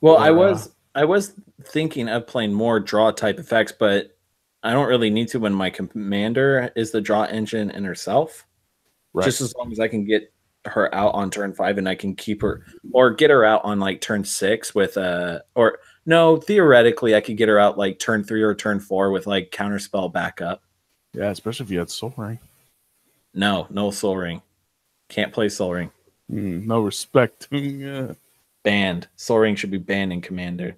Well, I was thinking of playing more draw type effects, but I don't really need to when my commander is the draw engine in herself. Right. Just as long as I can get her out on turn 5 and I can keep her or get her out on like turn 6 with theoretically I could get her out like turn 3 or turn 4 with like counterspell backup. Yeah, especially if you had Soul Ring. No Soul Ring. Can't play Soul Ring. No respect. Banned. Soul Ring should be banned in Commander.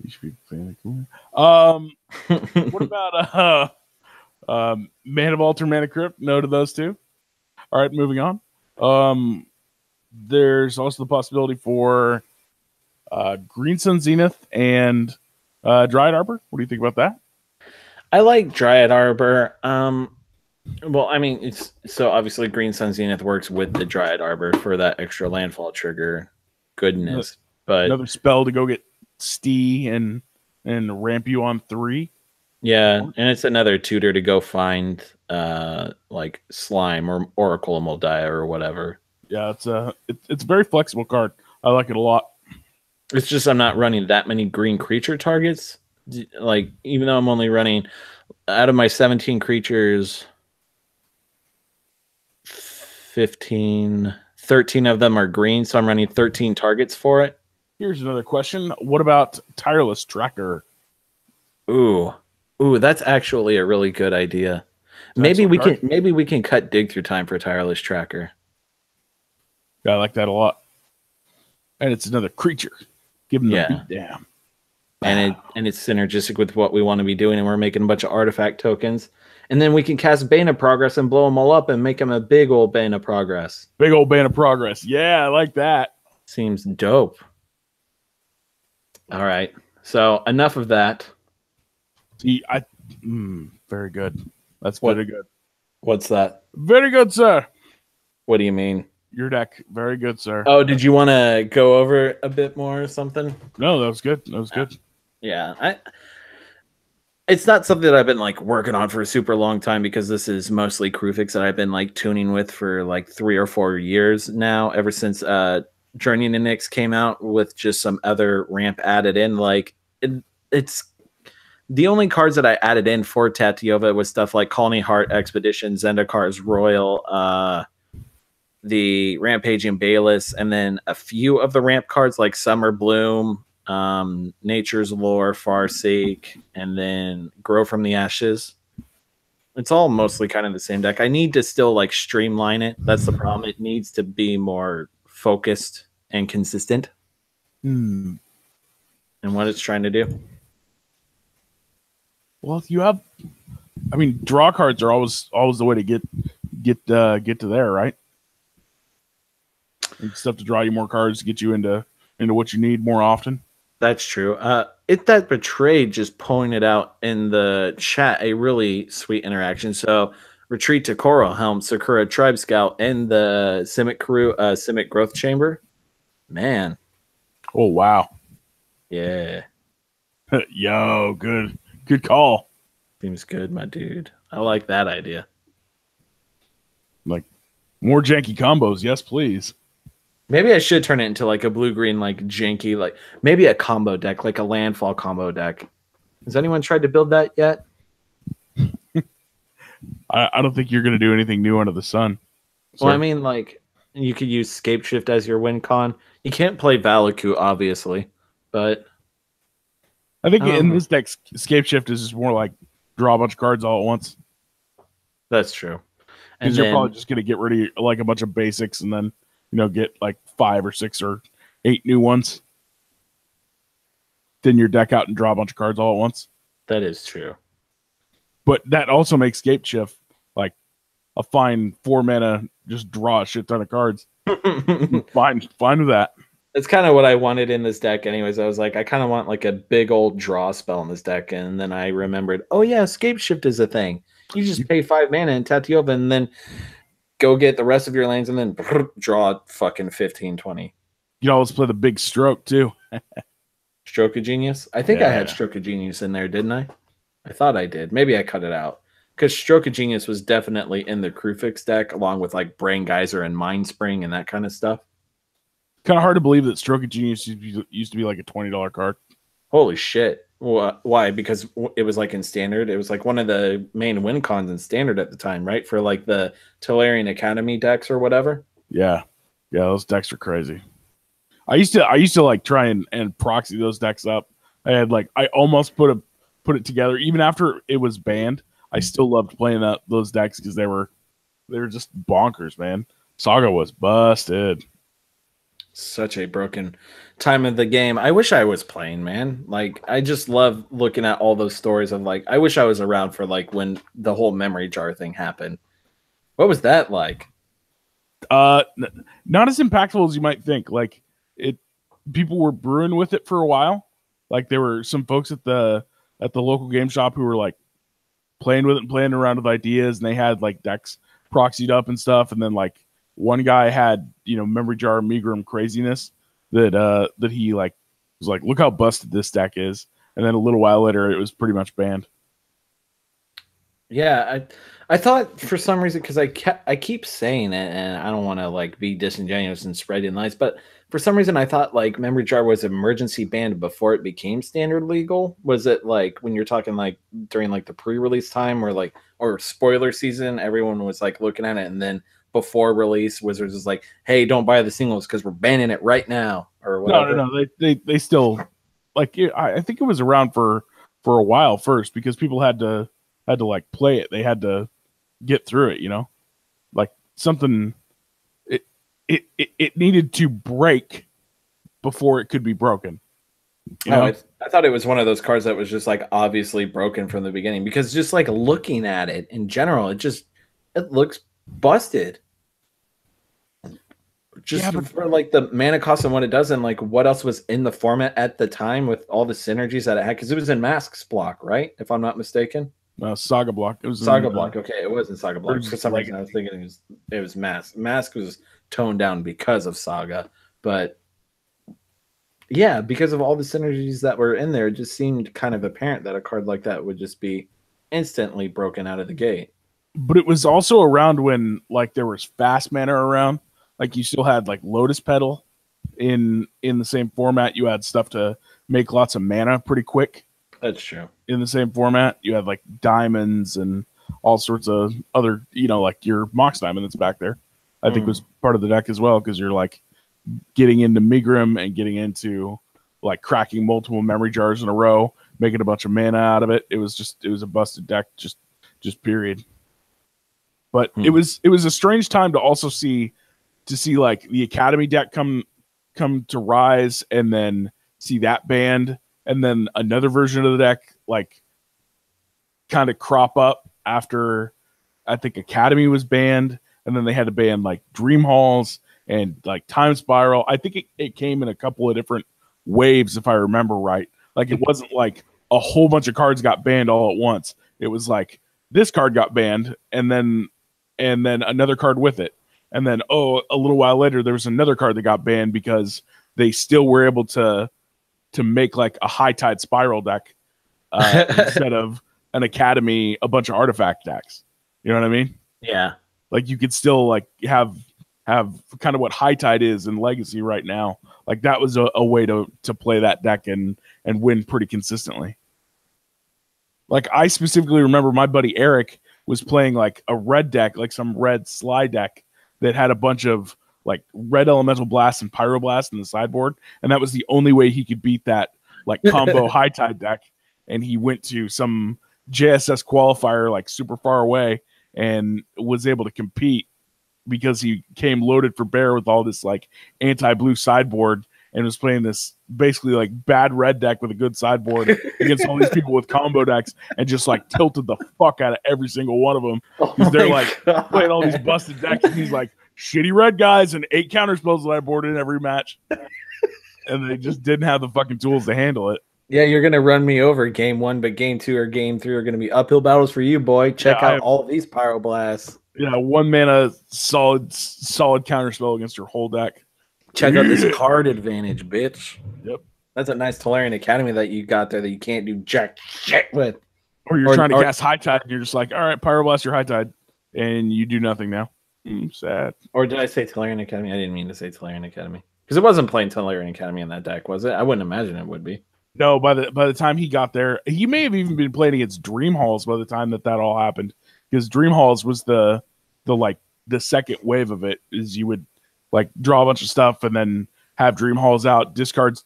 You should be banned in Commander. What about Man of Altar, Mana Crypt? No to those two. All right, moving on. There's also the possibility for Green Sun Zenith and Dryad Arbor. What do you think about that? I like Dryad Arbor. Well, I mean, it's so obviously Green Sun Zenith works with the Dryad Arbor for that extra landfall trigger goodness, but Another spell to go get Stee and ramp you on 3. yeah, and it's another tutor to go find like Slime or Oracle Moldiah or whatever. Yeah, it's a very flexible card. I like it a lot. It's just I'm not running that many green creature targets. Like, even though I'm only running out of my 17 creatures, 13 of them are green, so I'm running 13 targets for it. Here's another question. What about Tireless Tracker? Ooh, that's actually a really good idea. Maybe we can cut dig through time for Tireless Tracker. Yeah, I like that a lot. And it's another creature. Give them the beat down. And it's synergistic with what we want to be doing, and we're making a bunch of artifact tokens. And then we can cast Bane of Progress and blow them all up and make them a big old Bane of Progress. Big old Bane of Progress. Yeah, I like that. Seems dope. All right. So enough of that. See, very good. That's very good. What's that? Very good, sir. What do you mean? Your deck. Very good, sir. Oh, did you want to go over a bit more or something? No, that was good. That was good. Yeah. It's not something that I've been like working on for a super long time, because this is mostly Krufix that I've been like tuning with for like 3 or 4 years now, ever since Journey to Nyx came out with just some other ramp added in. Like it's the only cards that I added in for Tatyova was stuff like Colony Heart Expedition, Zendikar's Royal, the Rampaging Bayless, and then a few of the ramp cards like Summer Bloom, Nature's Lore, Farsake, and then Grow from the Ashes. It's all mostly kind of the same deck. I need to still like streamline it. That's the problem. It needs to be more focused and consistent in what it's trying to do. Well, if you have, I mean, draw cards are always the way to get to there, right? And stuff to draw you more cards to get you into what you need more often. That's true. That Betrayed just pointed out in the chat a really sweet interaction. So Retreat to Coral Helm, Sakura Tribe Scout, and the Simic Growth Chamber. Man. Oh wow. Yeah. Yo, good call. Seems good, my dude. I like that idea. Like more janky combos, yes, please. Maybe I should turn it into like a blue-green, like janky, like maybe a combo deck, like a landfall combo deck. Has anyone tried to build that yet? I don't think you're going to do anything new under the sun. Well, I mean, like, you could use Scape Shift as your win con. You can't play Valakut, obviously, but I think in this deck, Scape Shift is just more like draw a bunch of cards all at once. That's true. Because you're probably just going to get rid of like a bunch of basics and then, get like 5 or 6 or 8 new ones. Then your deck out and draw a bunch of cards all at once. That is true. But that also makes Scape Shift like a fine 4 mana, just draw a shit ton of cards. Fine with that. That's kind of what I wanted in this deck anyways. I was like, I kind of want like a big old draw spell in this deck. And then I remembered, oh yeah, Scape Shift is a thing. You just pay 5 mana in Tatyova and then go get the rest of your lands and then draw fucking 15, 20. You can always play the big stroke too. Stroke of Genius? I think I had Stroke of Genius in there, didn't I? I thought I did. Maybe I cut it out. Because Stroke of Genius was definitely in the Krufix deck, along with like Brain Geyser and Mind Spring and that kind of stuff. Kind of hard to believe that Stroke of Genius used to be like a $20 card. Holy shit. Why? Because it was like in Standard. It was like one of the main win cons in Standard at the time, right? For like the Tolarian Academy decks or whatever. Yeah. Yeah, those decks are crazy. I used to like try and proxy those decks up. I almost put it together. Even after it was banned, I still loved playing those decks because they were just bonkers, man. Saga was busted. Such a broken time of the game. I wish I was playing, man. Like, I just love looking at all those stories of like, I wish I was around for like when the whole memory jar thing happened. What was that like? Not as impactful as you might think. Like, people were brewing with it for a while. Like, there were some folks at the local game shop who were like playing with it and playing around with ideas, and they had like decks proxied up and stuff, and then like one guy had, you know, memory jar Megrim craziness that he like was like, look how busted this deck is, and then a little while later it was pretty much banned. Yeah, I thought for some reason, because I keep saying it, and I don't want to like be disingenuous and spreading lies, but for some reason I thought like memory jar was emergency banned before it became standard legal. Was it like when you're talking like during like the pre-release time or spoiler season, everyone was like looking at it, and then before release, Wizards was like, hey, don't buy the singles because we're banning it right now or whatever? No. They still like, I think it was around for a while first, because people had to like play it. They had to get through it, you know, like something it needed to break before it could be broken. You know? I thought it was one of those cards that was just like obviously broken from the beginning, because just like looking at it in general, it looks busted. For like the mana cost and what it does, and like what else was in the format at the time with all the synergies that it had, because it was in Masks block, right? If I'm not mistaken. Saga block. It was Saga block. Okay, it was in Saga block. For some reason, I was thinking it was Mask. Mask was toned down because of Saga, but yeah, because of all the synergies that were in there, it just seemed kind of apparent that a card like that would just be instantly broken out of the gate. But it was also around when like there was fast mana around. Like you still had like Lotus Petal in the same format. You had stuff to make lots of mana pretty quick. That's true. In the same format, you had like diamonds and all sorts of other, you know, like your Mox Diamond that's back there, I think was part of the deck as well, because you're like getting into Megrim and getting into like cracking multiple memory jars in a row, making a bunch of mana out of it. It was a busted deck, just period. But it was a strange time to also see like the Academy deck come to rise, and then see that banned, and then another version of the deck like kind of crop up after I think Academy was banned, and then they had to ban like Dream Halls and like Time Spiral. I think it came in a couple of different waves, if I remember right. Like it wasn't like a whole bunch of cards got banned all at once. It was like this card got banned, and then another card with it. And then, a little while later, there was another card that got banned because they still were able to make like a High Tide Spiral deck instead of an Academy, a bunch of artifact decks. You know what I mean? Yeah. Like you could still like have kind of what High Tide is in Legacy right now. Like that was a way to play that deck and win pretty consistently. Like I specifically remember my buddy Eric was playing like a red deck, like some red slide deck that had a bunch of like red elemental blasts and pyroblast in the sideboard, and that was the only way he could beat that like combo High Tide deck. And he went to some JSS qualifier like super far away and was able to compete because he came loaded for bear with all this like anti-blue sideboard and was playing this basically like bad red deck with a good sideboard against all these people with combo decks, and just like tilted the fuck out of every single one of them because they're like playing all these busted decks, and he's like, shitty red guys and 8 counter spells that I boarded in every match, and they just didn't have the fucking tools to handle it. Yeah, you're gonna run me over game 1, but game 2 or game 3 are gonna be uphill battles for you, boy. Check out all these pyroblasts. Yeah, 1 mana solid counter spell against your whole deck. Check out this card advantage, bitch. Yep. That's a nice Tolarian Academy that you got there that you can't do jack shit with. Or you're trying to cast High Tide, and you're just like, all right, Pyroblast your High Tide, and you do nothing now. Sad. Or did I say Tolarian Academy? I didn't mean to say Tolarian Academy. Because it wasn't playing Tolarian Academy in that deck, was it? I wouldn't imagine it would be. No, by the time he got there, he may have even been playing against Dream Halls by the time that all happened. Because Dream Halls was the second wave of it, is you would like draw a bunch of stuff and then have Dream Halls out, discard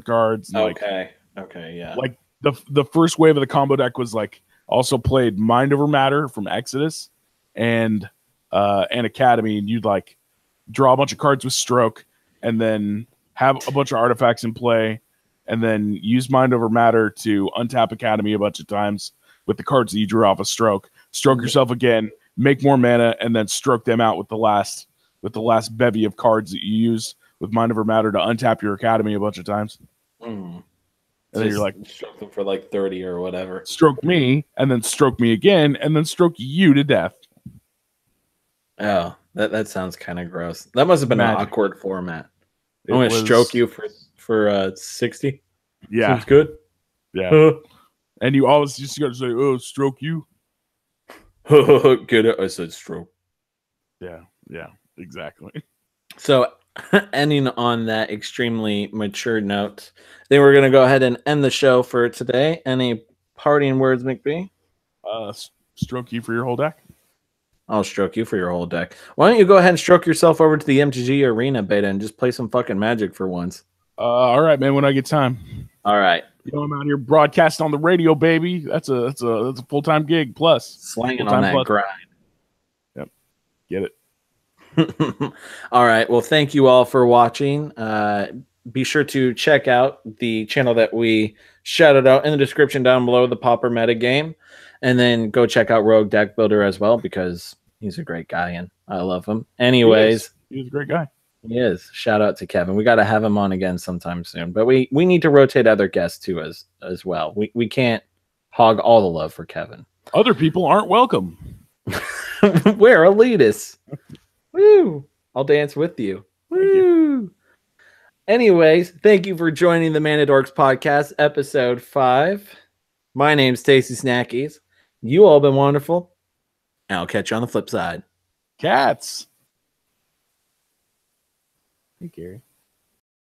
cards. Okay, yeah. Like the first wave of the combo deck was like also played Mind Over Matter from Exodus and Academy, and you'd like draw a bunch of cards with Stroke and then have a bunch of artifacts in play and then use Mind Over Matter to untap Academy a bunch of times with the cards that you drew off a Stroke yourself again, make more mana, and then stroke them out with the last bevy of cards that you use with Mind Over Matter to untap your Academy a bunch of times. And then you're like, stroke them for like 30 or whatever. Stroke me, and then stroke me again, and then stroke you to death. Oh, that sounds kind of gross. That must have been an awkward format. I'm going to stroke you for 60. Yeah. Seems good. Yeah. And you always just got to say, oh, stroke you. Get it? I said stroke. Yeah. Yeah, exactly. So ending on that extremely mature note, then we're going to go ahead and end the show for today. Any parting words, McBee? Stroke you for your whole deck. I'll stroke you for your whole deck. Why don't you go ahead and stroke yourself over to the MTG Arena beta and just play some fucking Magic for once? All right, man. When I get time. All right. You know, I'm out here broadcasting on the radio, baby. That's a full-time gig plus. Slanging on that grind. Yep. Get it. All right. Well, thank you all for watching. Be sure to check out the channel that we shouted out in the description down below, the Pauper Metagame. And then go check out Rogue Deck Builder as well, because he's a great guy and I love him. Anyways, he's a great guy. He is. Shout out to Kevin. We got to have him on again sometime soon. But we need to rotate other guests too as well. We can't hog all the love for Kevin. Other people aren't welcome. We're elitists. Woo! I'll dance with you. Woo! Anyways, thank you for joining the Mana Dorks Podcast, episode 5. My name's Stacy Snackies. You all been wonderful. And I'll catch you on the flip side. Cats. Hey, Gary.